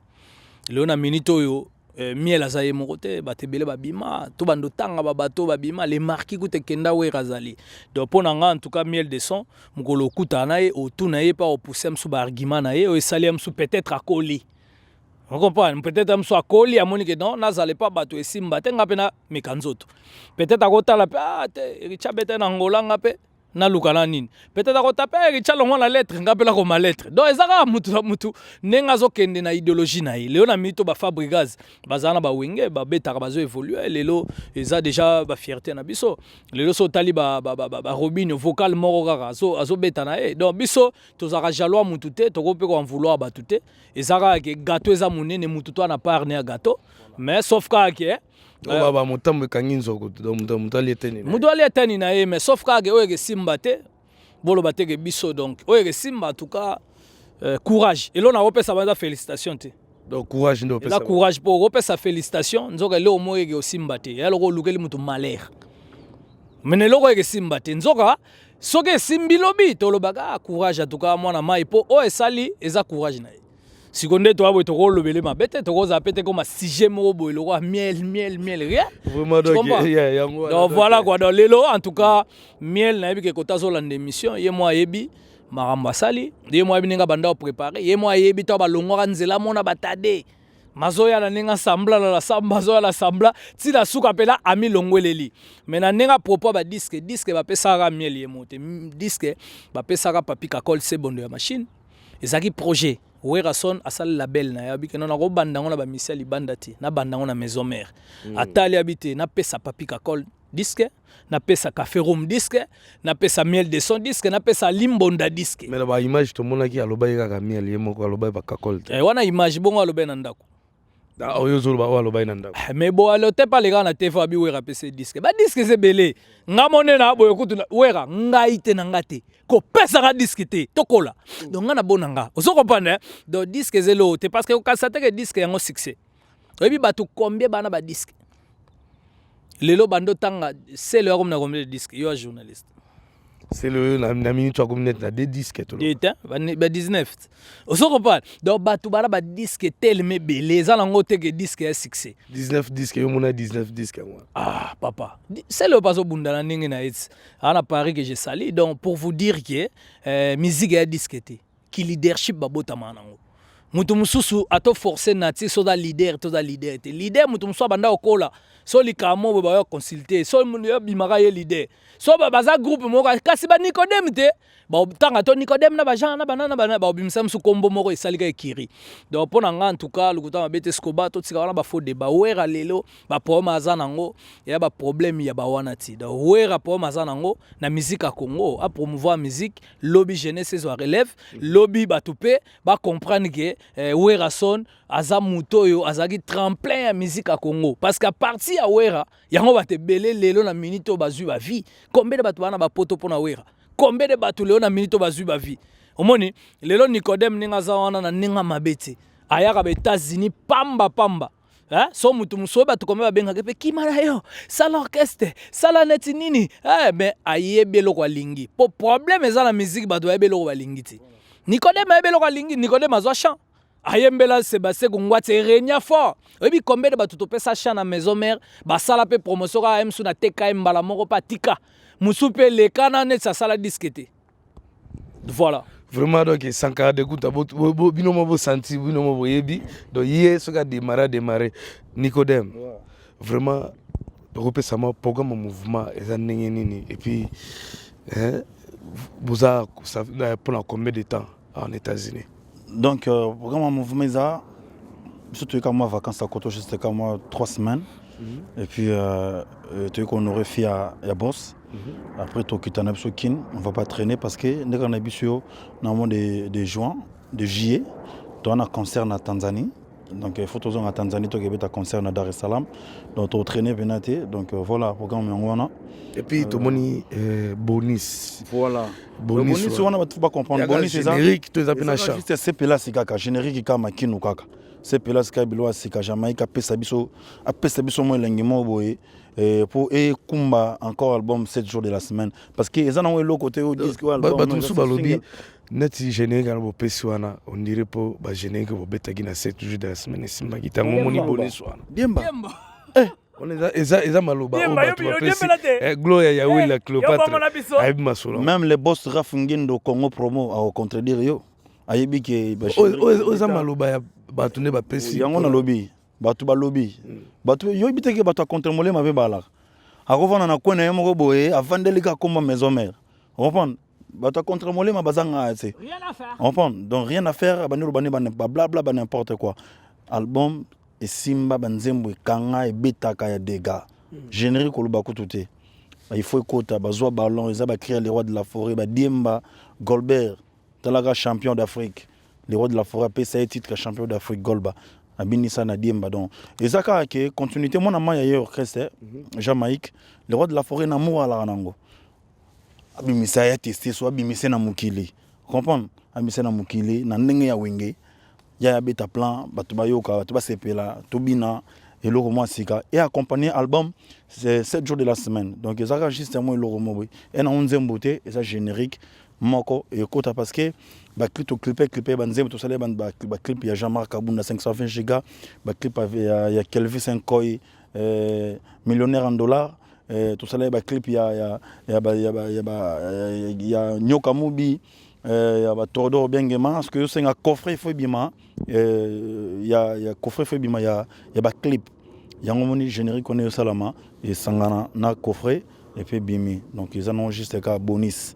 Léona Minito yo miel azaye mokote batebele babima to bando tanga babato babima les marquis kute kenda wera zali. Donc pona nga en tout cas miel de son mukolo kutana ye otuna ye pa opouser msu ba argument na ye o esali msu peut-être akoli. On comprend, peut-être que soit Koli a monique non, n'azale pas battu et simba tenga pena mekanzoto. Peut-être à côté la pe, Richard beten Angola ngape na lukana nini. Peut-être à côté pe Richard longo la lettre ngape la comme lettre. Donc ezaka mutu nenga zo kende na idéologie na ye. Léona Minito ba Fabregas, bazana ba wenge ba beta ba zo évoluer lelo eza déjà ba fierté na biso. Lelo so tali ba Robinho vocal moro kaka azo beta na ye. Donc biso tozaka jaloa mutu te to ko pe ko en vouloir ba tuté. Ezaka ke gâteau eza munene mutu to na part ne gâteau. Mais sauf ka ke baba mutambe kanginzo ko donc mutali teni. Mutali teni na ye mais sauf ka ke oye ke simba te bolo bateke biso donc oye ke simba en tout cas courage et l'on a repé sa bande félicitations te. Donc courage ndo pesa. La courage pour repé sa félicitations nzoka le omoye ke simba te ya loko lukeli mutu malheur. Mais loko ke simba te nzoka soke simbilobi to lobaka courage en tout cas mwana mai po o esali eza courage na ye. Si on est toi, tu as le ma bête, tu as pété comme un sujet mobile, le roi miel, rien. Vraiment, donc voilà quoi, dans l'élo, en tout cas, miel, n'a pas que tu as l'émission, et moi, ebi, makambo asali ye mo abininga banda o préparer ye mo ayebi to balongwa nzela mona batade mazoya na ninga sambla la samba zoya la sambla ti la suka pela ami longweleli mais na ninga propos ba disque ba pesaka miel ye mote disque ba pesaka papi kakol c'est bon de la machine ezaki projet Werason asali label na yabi ke na ko bandango na ba misel libandati na bandango na maison mère atali habité na pesa papi kakol disque na pesa café room disque na pesa miel de son disque na pesa limbonda disque mais ba image to mona ki aloba ka miel ye moko aloba ba kakol wana image bongo aloba na ndako da oyo zo ba aloba na ndako mais bon alo te pas les gars na TV abi wera pesa disque ba disque c'est belé ngamone na boyo kutu wera ngai te na ngate ko pesa ka disque te tokola donc ngana bonanga ozo comprendre donc disque zelo te parce que ka sate que disque yango succès obi batu combien bana ba disque lelo bando tanga c'est le comme na combien de disques yo journaliste c'est le la minute comme net na des disques to ba 19 ozo comprendre donc batu bana ba disque tellement belé za lango te que disque est succès 19 disques yo mona 19 disques moi papa c'est le paso bundana ningi na it's ana Paris que j'ai sali donc pour vous dire que musique est disque te qui leadership babota manango mutu mususu ato forcer nati so da leader te leader mutu mususu banda okola so likamo ba consulter so mutu bimaka ye leader so baza groupe moko kasi ba Nicodème te ba tanga to Nicodème na ba Jean na banana ba bimisa musu kombo moko esalika ekiri donc pona nga en tout cas lukuta mabete skoba to tsika wana ba faux débat wera lelo ba problème azanango ya ba problème ya ba wana ti donc wera problème azanango na musique à Congo à promouvoir musique lobby jeunesse so relève lobby ba toupé ba comprendre que wera son aza muto yo azaki tremplin ya musique à Congo parce qu'à partir ya wera yango ba te belé lelo na minute bazui ba vie combien de batu bana ba poto pona wera combien de batu lelo na minute bazui ba vie omoni lelo Nicodème ninga za wana na ninga mabete ayaka ba États-Unis pamba so mutu muso batu combien ba benga ke pe kimara yo sala orchestre sala neti nini mais ayebe lokwa lingi po problème eza na musique batu ayebe lokwa lingi ti Nicodème ayebe lokwa lingi Nicodème azwa chant ayembela Sébastien Kungwate renya fort obi combien de batu to pesa chant na maison mère ba sala pe promotion ka emsu na TKM bala moko patika musu pe le kana net sa sala disquete voilà vraiment donc Sankara de kuta bino mo senti bino mo yebi donc hier ce gars démarrer Nicodème vraiment repesa ma programme mouvement eza ndenge nini et puis vous a ça pendant combien de temps en États-Unis donc programme mouvement ça surtout quand moi vacances à Koto c'était comme moi 3 semaines et puis tu sais qu'on aurait fait à boss après to kitana biso kin on va pas traîner parce que ndeka na biso na mois de juin de juillet to on a concert na Tanzanie donc photos en Tanzanie to gebeta concert na Dar es Salaam donc to traîner benate donc voilà programme ngwana et puis to moni bonus voilà bonus on a pas comprendre bonus c'est ça générique to zapena cha juste c'est pela sikaka générique kama kinu kaka c'est pela sika bilo sika Jamaïque pesa biso mo lengimo boye pour kumba encore album 7 jours de la semaine parce que ils ont le côté où disque album ba tumsu balobi net générique na bo peswana on dirait pour ba générique bo betagi na 7 jours de la semaine simba kitango moni bonus wana Diemba on eza maloba Gloria ya Will Cléopâtre ayib masolo même les boss Rafungindo Congo promo a contredire yo ayebi ke ba oza maloba ya batu ne ba pesi yango na lobby batu ba lobby batu yo biteke batu contre molé mabe bala akovana na kona yemo boye avandelika comme maison mère on comprend batu contre molé mabazanga c'est rien à faire on comprend donc rien à faire bani bani blabla ba n'importe quoi album et simba banzembo kanga et betaka ya dégâts générique lo bakututé il faut écouter bazwa ballon ils ba créer les rois de la forêt ba Diemba Golbert talaga champion d'Afrique les rois de la forêt PCA titre champion d'Afrique Golba abinisa na Diemba donc ezaka ke continuité mon amaya ya orchestre Jamaïque les rois de la forêt na mo ala nango abimisa ya testé so abimisa na mukili comprendre abimisa na mukili na ndenge ya wenge ya beta plan batu bayoka batu basepela tobina et le roman sika et accompagné album c'est 7 jours de la semaine donc ezaka juste moi le roman et na 11e beauté et ça générique moko et kota parce que ba clipé banzem to sale ba clip ya Jean-Marc Abunda 520 giga ba clip ya Kelvin Sankoi millionnaire en dollars to sale ba clip ya Nyoka Mubi il y a Tordor Bengema, parce que c'est un coffret Fobima, il y a coffret Fobima, il y a un clip. Il y a un générique qu'on est au Salama, et Sangana, na coffret, et puis Bimi. Donc ils en ont juste un bonus.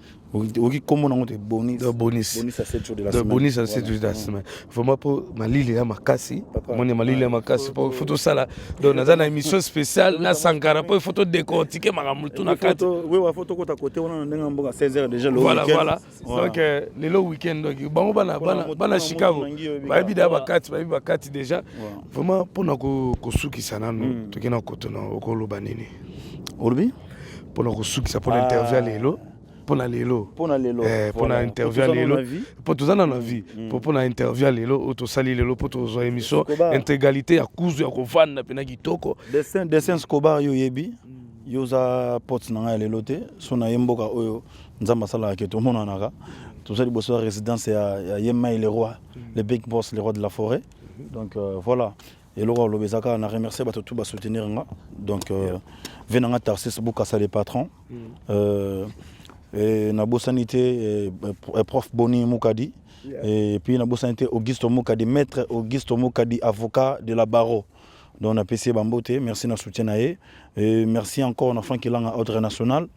Comment on dit bonus? Bonus à 7 jours de la semaine. Bonus à 7 jours de la semaine. Vraiment pour Malili et Makasi. Moi, Malili et Makasi. Pour photo ça là. Donc, dans une émission spéciale, na Sankara, pour photo décortiquer, Maramoutou na Kati. Oui, la photo côté à côté, on a 16h déjà le week-end. Voilà. Donc, le week-end, donc, bon, on a Chicago. Baïbida Bakati, Baïbida Bakati déjà. Vraiment, pour nous, Kosuki Sanano, tout qui est en côté, au Kolobanini. Olbi? Pour nous, Kosuki, ça pour l'interview à l'élo. Pour l'interview à l'élo, pour tout ça dans la vie, pour l'interview à l'élo, pour sali l'élo, pour tout émission, intégralité à cause de la fan na pena kitoko. Dessin Scobar yo yebi, yo za pots na l'élo te, sona yemboka oyo nzamba sala ke tout monde naka. Tout ça liboso résidence ya Yemma le roi, le big boss, le roi de la forêt. Donc voilà. Et le roi Lobezaka on a remercié tout ba soutenir nga. Donc venanga Tarsis Boukassa les patrons. Et Nabo Sanité prof Boni Moukadi et puis Nabo Sanité Auguste Moukadi, maître Auguste Moukadi, avocat de la barreau. Donc on a PC Bambote, merci na soutien et merci encore na Franck Ilanga ordre national.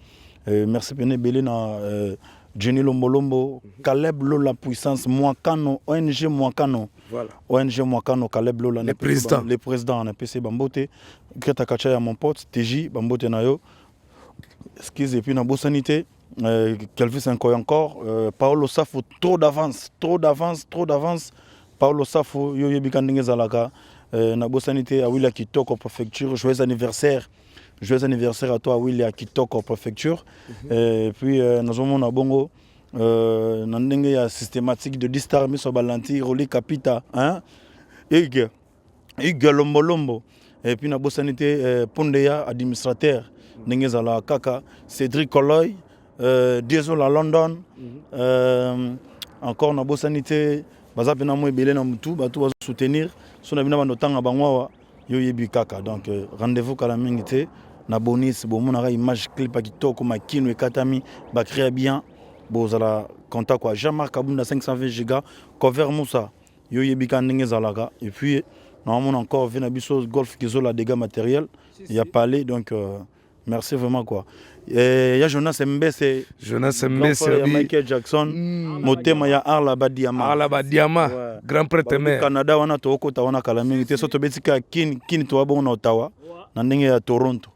Merci Pene Belé na Jenny Lombolombo, Caleb Lola puissance Moakano, ONG Moakano. Voilà. ONG Moakano, Caleb Lola le président na PC Bambote, Greta Kachaya mon pote, TJ Bambote nayo. Excusez et puis Nabo Sanité Kelvis encore, Paolo Safo, trop d'avance. Paolo Safo, yo yebikandinge zalaka, Nabo Sanité à Willia Kitoko préfecture, joyeux anniversaire à toi Willia Kitoko préfecture. Et puis nous avons na bongo, nandenge ya systématique de distar miso balanti, Roli Capita, hein, Ig Lombolombo. Et puis Nabo Sanité Pondeya administrateur, ndenge zala kaka, Cédric Coloy. Désolé à London, encore na Sanité, baza pena mo ebele na mutu, batu bazo soutenir, so na bina ba notanga bangwa yo yebi kaka. Donc rendez-vous kala mingité na bonus bo mona image clip kitoko makino ekatami ba créer bien bozala contact quoi Jean-Marc Kabunda 520 Go cover Moussa yo yebi kandinge zalaka et puis normalement encore vena biso golf kizola dégâts matériels, il y a parlé donc merci vraiment quoi. Il y a Jonas Mbese, il y a Michael Jackson, Motema, il y a Arla Badiama, grand prêtre au Canada, on a Tokota, on a Calamité, surtout Betika, Kin Toabo, on a Ottawa, Nandenge à Toronto.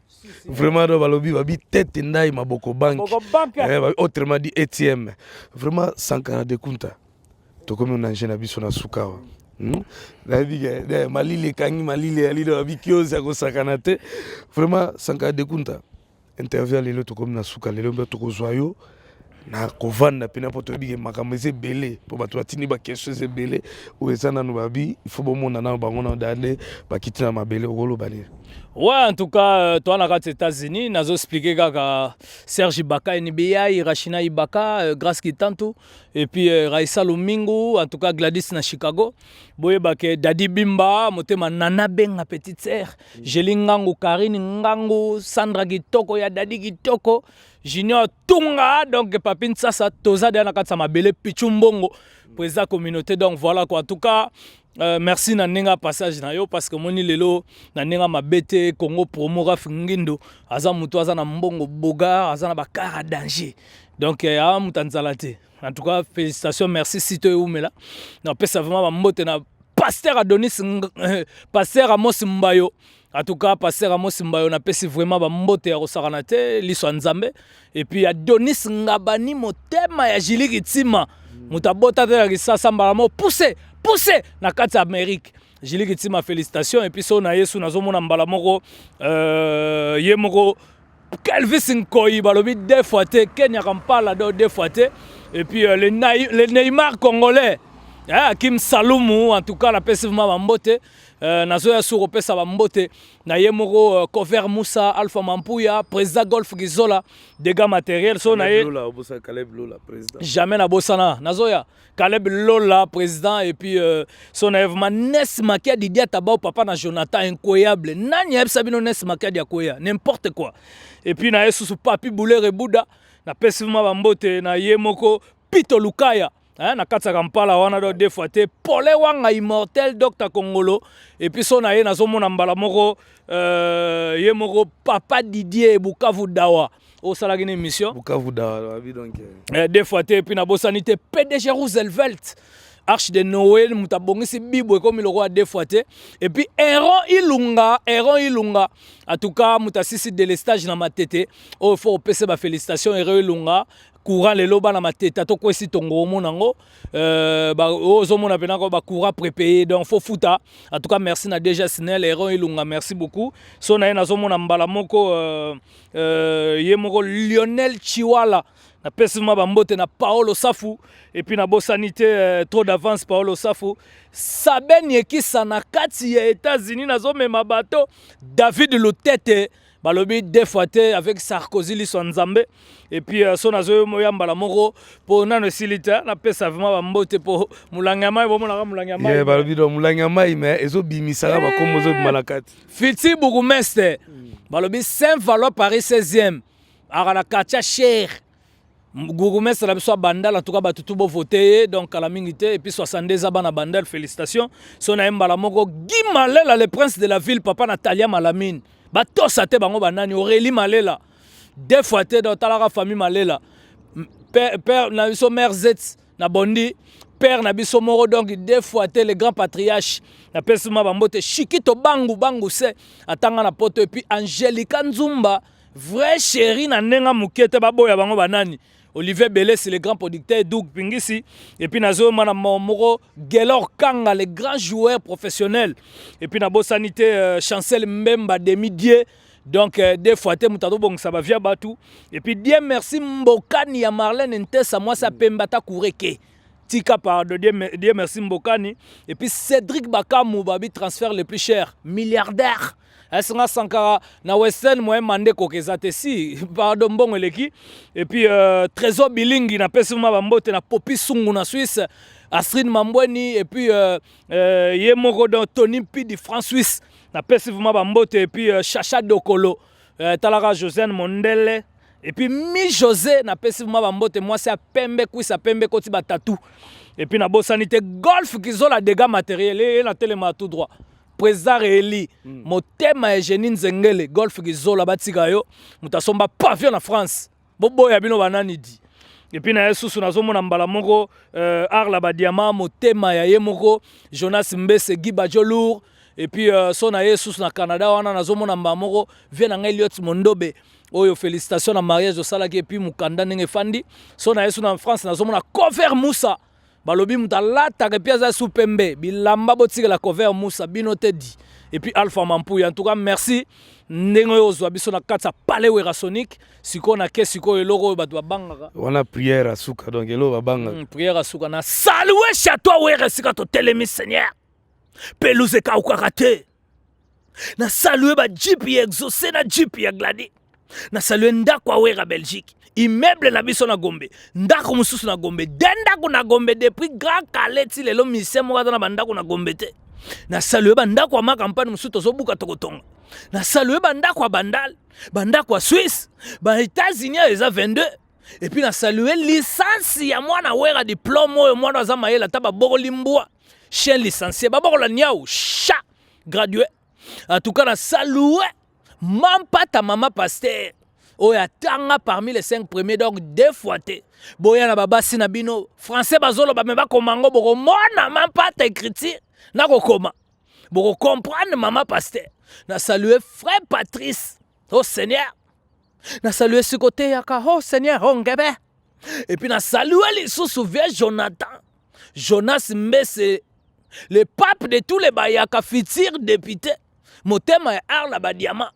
Vraiment, Balobi, Babi, tête Ndaï, Maboko Bank, autrement dit ATM. Vraiment, Sankara de Kunta. Tout comme on a un jeune habit sur la Soukawa. Malile Kangi, Malile, Alile, Abikio, Zago Sakanate. Vraiment, Sankara de Kunta. Interview lelo to comme na suka lelo mbe to kozwayo na kovanda pena poto bige makameze belé pour bato atini ba question ze belé ou ezana no babi il faut bomona na bango na dane ba kitina mabele okolo bali. Ouais, en tout cas, toi, on aux États-Unis, nous avons expliqué que Serge Ibaka, NBA, Irashina Ibaka, Grace Kitantu, et puis Raissa Lomingo, en tout cas Gladys na Chicago. Boye bake Dadi Bimba, motema Nana Benga petite sœur, Jelingango, Karine Ngango, Sandra Gitoko, ya Dadi Gitoko, Junior Tunga, donc Papine Sasa, Toza de Anakatsa Mabele, Pichumbongo, pour la communauté. Donc voilà quoi, en tout cas. Merci na nenga passage na yo parce que moni lelo na nenga mabete Congo promo Raf Ngindo aza mutu aza na mbongo boga aza na bakara danger donc ya mutanzalate en tout cas félicitations merci Sito Eumela na pesa vraiment ba mbote na pasteur Adonis pasteur Amos Mbayo en tout cas pasteur Amos Mbayo na pesi vraiment ba mbote ya rosaranate liso nzambe et puis Adonis Ngabani motema ya Jili Tima mutabota te ya kisasa mbalamo pousser na kati Amérique. Jili Kitima félicitations et puis so na yesu nazomona mbala moko ye moko Kelvis Nkoyi balobi deux fois te Kenya Kampala deux fois te et puis le Neymar congolais Kim Saloumou en tout cas la pessivement bambote nazoya sur pesa bambote na ye moko cover Moussa Alpha Mampuya président Golf Gizola dégâts matériels so na ye Caleb Lola président jamais na bosana nazoya Caleb Lola président et puis son événement Nesma qui a dit Tabao papa na Jonathan incroyable nani yeb sabino Nesma qui a dit koya n'importe quoi et puis na yesu Papi Boulere Bouda na pessivement bambote na ye moko Pito Lukaya na kati ya Kampala wana do deux fois te Pole Wanga immortel Dr Kongolo et puis son aye nazomona mbala moko ye moko Papa Didier Bukavu Dawa au salagi une émission Bukavu Dawa donc deux fois te et puis na bosanité PDG Roosevelt Arche de Noël mutabongisi bibo comme le roi deux fois te et puis Aaron Ilunga en tout cas mutasisi de l'estage na matete oh faut pese ba félicitations Aaron Ilunga courant le loba na matete to kwesi tongo monango ba ozomona penako ba courant prépayé donc faut futa en tout cas merci na déjà Snell Aaron Ilunga merci beaucoup so na nazomona mbala moko ye moko Lionel Chiwala na pesima bambote na Paolo Safu et puis na bosanité trop d'avance Paolo Safu Saben Yekisa na kati ya États-Unis nazomema bato David Lutete balobi deux fois te avec Sarkozy liso nzambe et puis so nazo moyamba la moko po nano silita na pesa vraiment bambote po mulangama bomona mulangama yeah balobi do mulangama mais ezo bimisaka ba komo zo malakati Fiti Bourgmestre balobi Saint-Valois Paris 16e ara katia cher Bourgmestre la biso bandal en tout cas batutu bo voter donc à la mingité et puis 62 abana bandal félicitations son aimba la moko Guy Malela le prince de la ville papa Natalia Malamine bato sate bango banani Aurélie Malela deux fois te dans la famille Malela père na biso mère Zetz na bondi père na biso moro donc deux fois te le grand patriarche na pesuma bambote Chikito bangu se atanga na poto et puis Angelica Nzumba vrai chéri na nenga mukete baboya bango banani Olivier Belé c'est le grand producteur Doug Pingisi et puis nazo mana moro Gelor Kanga le grand joueur professionnel et puis na bosanité Chancel Mbemba Demidier donc deux fois te mutado bong ça va via batu et puis Dieu merci Mbokani ya Marlène Ntessa moi ça pembata kureke tika par de Dieu merci Mbokani et puis Cédric Bakamou babi transfert le plus cher milliardaire Asenga Sankara na Western moyen mande kokezate si pardon bon eleki et puis Trésor Bilingi na pesuma bambote na Popi Sungu na Suisse Astrid Mambweni et puis ye moko dans Tony P de France Suisse na pesuma bambote et puis Chacha Dokolo Talara Josiane Mondele et puis Mi José na pesuma bambote moi c'est pembe kwisa pembe koti batatu et puis na bosanité golf kizola dégâts matériels et na telema tout droit Président Eli, motema Eugénie Nzengele, golf gizola batika yo, mutasomba pavillon na France. Bobo ya bino banani di. Et puis na yesusu nazomona mbala moko Arla Badiama motema ya ye moko Jonas Mbese Gibajo lourd et puis so na yesusu na Canada wana nazomona mbala moko vient na Elliot Mondobe. Oyo félicitations na mariage de Salaki et puis mukanda nenge fandi. So na yesusu na France nazomona Cover Moussa. Balobi mutalata ke piaza supembe bilamba botika la cover Moussa binote di et puis Alpha Mampouy en tout cas merci ndenge ozwa biso na katsa palais wera sonic siko na ke siko eloko bato babanga wana prière asuka donc elo babanga prière asuka na saluer château wera sika to telemi Seigneur pelouse ka ukakate na saluer ba jeep exaucé na jeep ya gladi na saluer ndakwa wera Belgique immeuble na biso na Gombe ndako mususu na Gombe dendako na Gombe depuis grand kaleti lelo mise mo na bandako na Gombe te na saluer bandako wa makampani mususu tozobuka tokotonga na saluer bandako wa bandako wa Suisse ba États-Unis eza 22 et puis na saluer licence ya mwana wera diplôme oyo mwana za mayela taba boko limbwa chien licencié ba boko la niau cha gradué en tout cas na saluer mampata mama pasteur Oya tanga parmi les 5 premiers donc deux fois te boya na babasi na bino français bazolo ba meba komango boko mona même pas écriture na kokoma boko comprendre maman pasteur na saluer frère Patrice oh Seigneur na saluer ce côté yaka oh Seigneur oh ngebe et puis na saluer les sous-souvient Jonathan Jonas Mbese le pape de tous les bayaka futur député motema ya Arla Badiama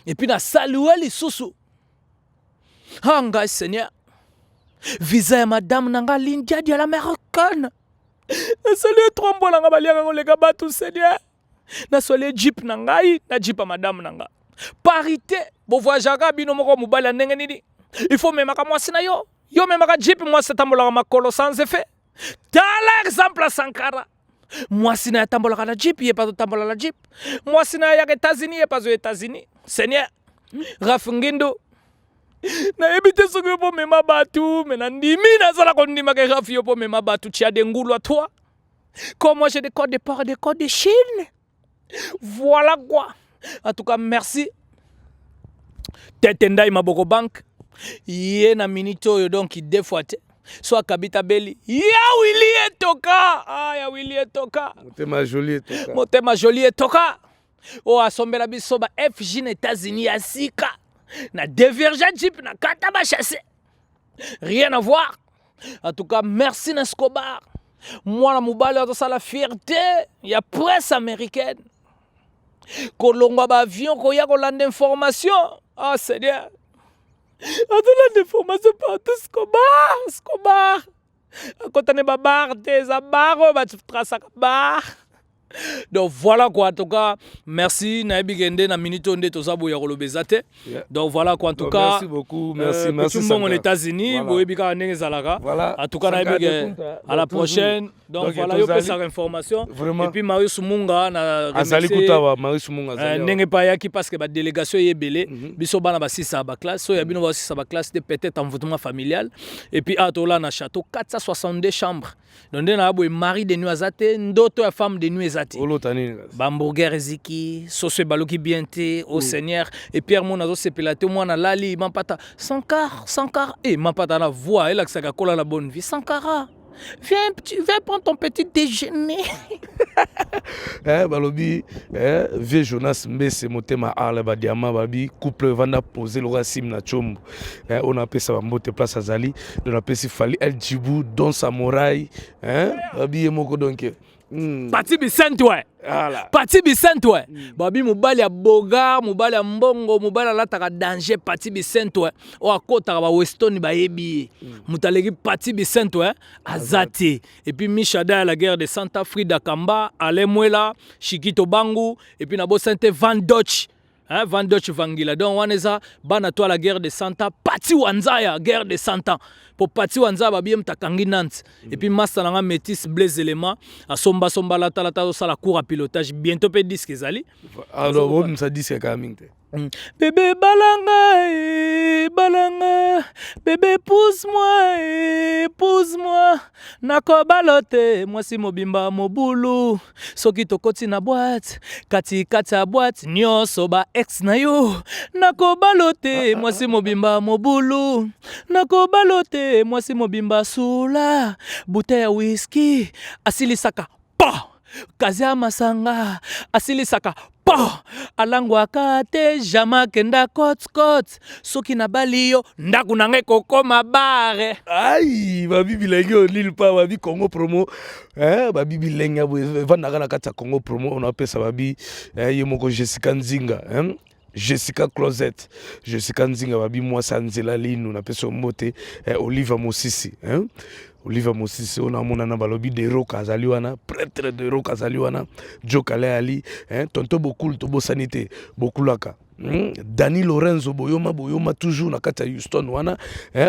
et puis na saluer les sous Hanga Seigneur visa ya madame nanga Lindia dia l'américaine na saluer trombo nanga balianga kolega batu Seigneur na saluer jeep nangai na jeep madame nanga parité bo voyagaka bino moko mobala ndenge nini il faut même ka mwasi na yo même ka jeep mwasi tambola makolo sans effet tala exemple Sankara mwasi na tambola na jeep ye pas tambola la jeep mwasi na ya États-Unis ye pas aux États-Unis Seigneur Rafungindo nayebi te soki yo mpo mema bato me nandimi nazala kondimaka rafi yo mpo mema bato tia de ngulu à toi. Comme moi j'ai des codes de part, des codes de Chine. Voilà quoi. En tout cas, merci. Tetendai Maboko Bank. Yé na minito yo donc deux fois. Soit Kabita Belli. Ya Willy Etoka. Ah, ya Willy Etoka. Motema joli Etoka. Motema joli Etoka. Oh, asombela biso ba FJ na États-Unis ya sika. Na Divergent Jeep na Kataba chassé. Rien à voir. En tout cas, merci Nescobar. Moi, la mobile, c'est la fierté. Il y a presse américaine. Kolongwa ba avion, koya kolanda information. Ah, c'est bien. Attends, l'information partout, Escobar. Quand on est babar, t'es à barre, tu traces à bar. Donc voilà quoi, en tout cas, merci Naïbi Gende na minute onde to sabo ya kolobezate. Donc voilà quoi, en tout cas. Merci beaucoup, merci. Tout le monde aux États-Unis, vous avez bien zalaka. En tout cas, Naïbi à la prochaine. Donc voilà, yo pesa information. Et puis Marius Munga na Azali Kutawa, Marius Munga. Ndenge pa yaki parce que ba délégation yebele, biso bana ba 6 ba classe, so ya bino ba 6 ba classe de peut-être envoûtement familial. Et puis atola na château 462 chambres. Donc on a mari de nuit azate, ndoto ya femme de nuit azate. Bamburger eziki, sauce baloki bienté au Seigneur et Pierre Monazo sepelate moi na lali mampata Sankar et mampata na voix elle a kola la bonne vie Sankara. Viens prendre ton petit déjeuner. Balobi, vieux Jonas Mbese motema ala ba diamant babi couple vanda poser le racine na chombo. On appelle ça mbote place azali, on appelle ça Fali El Djibou Don Samouraï, babi moko donc. Pati Vicente ouais. Pati Vicente ouais. Babi mobali ya boga, mobali ya mbongo, mobali la taka danger Pati Vicente ouais. O akota ba Weston ba yebi. Mutaleki Pati Vicente ouais. Azati. Et puis Michada la guerre de Santa Frida Kamba, Alemwela, Shikito Bangu et puis nabo Sainte Van Dutch. Van Dutch Vangila. Donc on est à Banato la guerre de Santa, Pati Wanzaya guerre de Santa. Pour Pati Wanza babi mtakangi Nantes. Et puis Master Nanga Métis Blaise Élément à Somba la talata ça la cour à pilotage bientôt peut disque ezali. Alors on ça dit c'est quand même. Bébé balanga, bébé pousse-moi, nako balote, moi si mobimba mobulu, soki tokoti na boîte, kati a boîte, nyonso ba ex na yo, nako balote, moi si mobimba mobulu, nako balote, moi si mobimba sula, bouteille ya whisky, asili saka, pa! Kazia masanga asili saka pa alangwa kate jama kenda kot soki na balio ndaku nange kokoma bare ai babi bilengi Lille pa babi Congo promo babi bilengi vanda kana kata Congo promo on appelle ça babi yemoko Jessica Nzinga Jessica Closet, Jessica Nzinga babi moi sanzela linu na peso mote Oliver Mosisi Oliver Mosisi on a monana balobi de roka azaliwana prêtre de roka azaliwana Jokale Ali tonto beaucoup tobo sanité beaucoup laka Dani Lorenzo boyoma toujours na kata Houston wana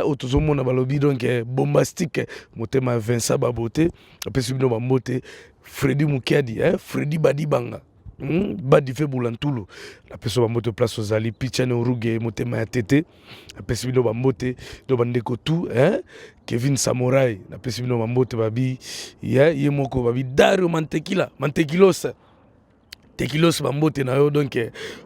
otozomona balobi donc bombastique motema Vincent Babote apesi bino bambote Freddy Mukiadi Freddy Badibanga Badi fe bulantulu la peso bamoto place ozali Pichane Oruge motema ya tete la peso bino bambote do bandeko tout Kevin Samouraï la peso bino bambote babi ye moko babi Dario Mantekilos Tekilos bambote na yo donc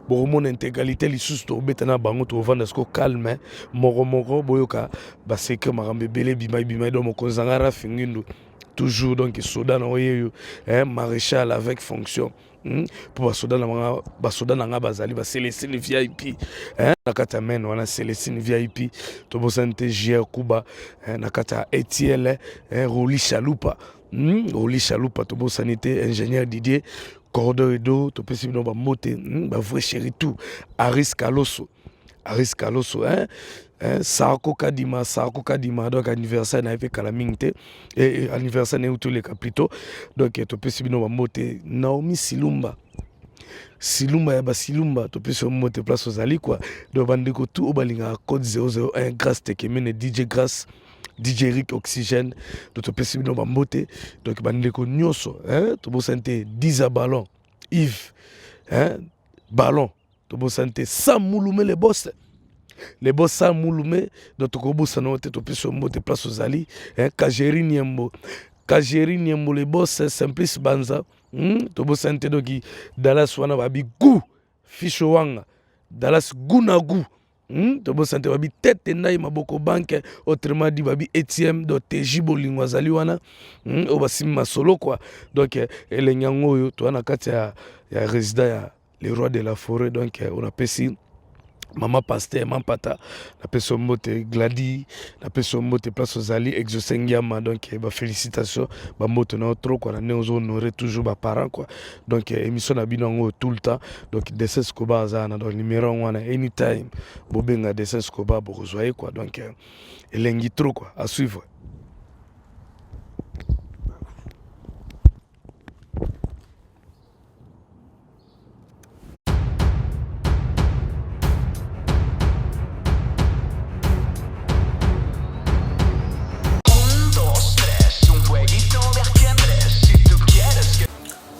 boromona intégralité lisusu to betana bango to vanda sko calme moko boyoka ba secret marambe belé bimai do moko zangara fingindu toujours donc soda na oyeyo maréchal avec fonction pour basoda na bazali ba Célestine VIP nakata men wana Célestine VIP to bosante JR Kuba nakata Etiel Roli Chalupa to bosanité ingénieur Didier Corridor Edo to pesi no ba mote ba vrai chéri tout Aris Kaloso Sarko Kadima donc anniversaire na fait calamité et anniversaire na tous les capitaux donc to pesi bino ba mote Naomi Silumba ya Basilumba to pesi mote place ozali quoi donc bandeko tout obalinga code 001 grâce tekemene DJ Grâce DJ Rick Oxygène to pesi bino ba mote donc bandeko nyoso to bosante Diza Ballon Yves Ballon to bosante Sam Mouloumé les boss les boss ça mouloumé dans ton kobo ça non te peso mbo te place aux ali Kajeri Niembo les boss Simplice Banza to boss ante doki Dallas wana babi gu Fisho wanga Dallas gunagu to boss ante babi tete ndai maboko banque autrement dit babi ATM do TJ Bolingo zali wana o basim masolo quoi donc ele nyango yo to wana kati ya résident ya les rois de la forêt donc on appelle si Maman Pasteur, Maman Pata, la personne mote Glady, la personne mote place aux alliés, Exosengiama, donc félicitations, bah mote na trop quoi, on a honoré toujours bah parents quoi, donc émission na binango tout le temps, donc Dessin Scoba zana, donc numéro 1 anytime, bobenga Dessin Scoba pour rejoindre quoi, donc elengi trop quoi, à suivre.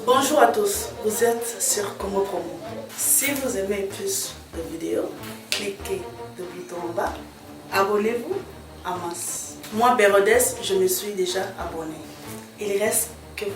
Bonjour à tous, vous êtes sur Congo Promo. Si vous aimez plus de vidéos, cliquez le bouton en bas, abonnez-vous en masse. Moi, Bérodès, je me suis déjà abonné. Il reste que vous.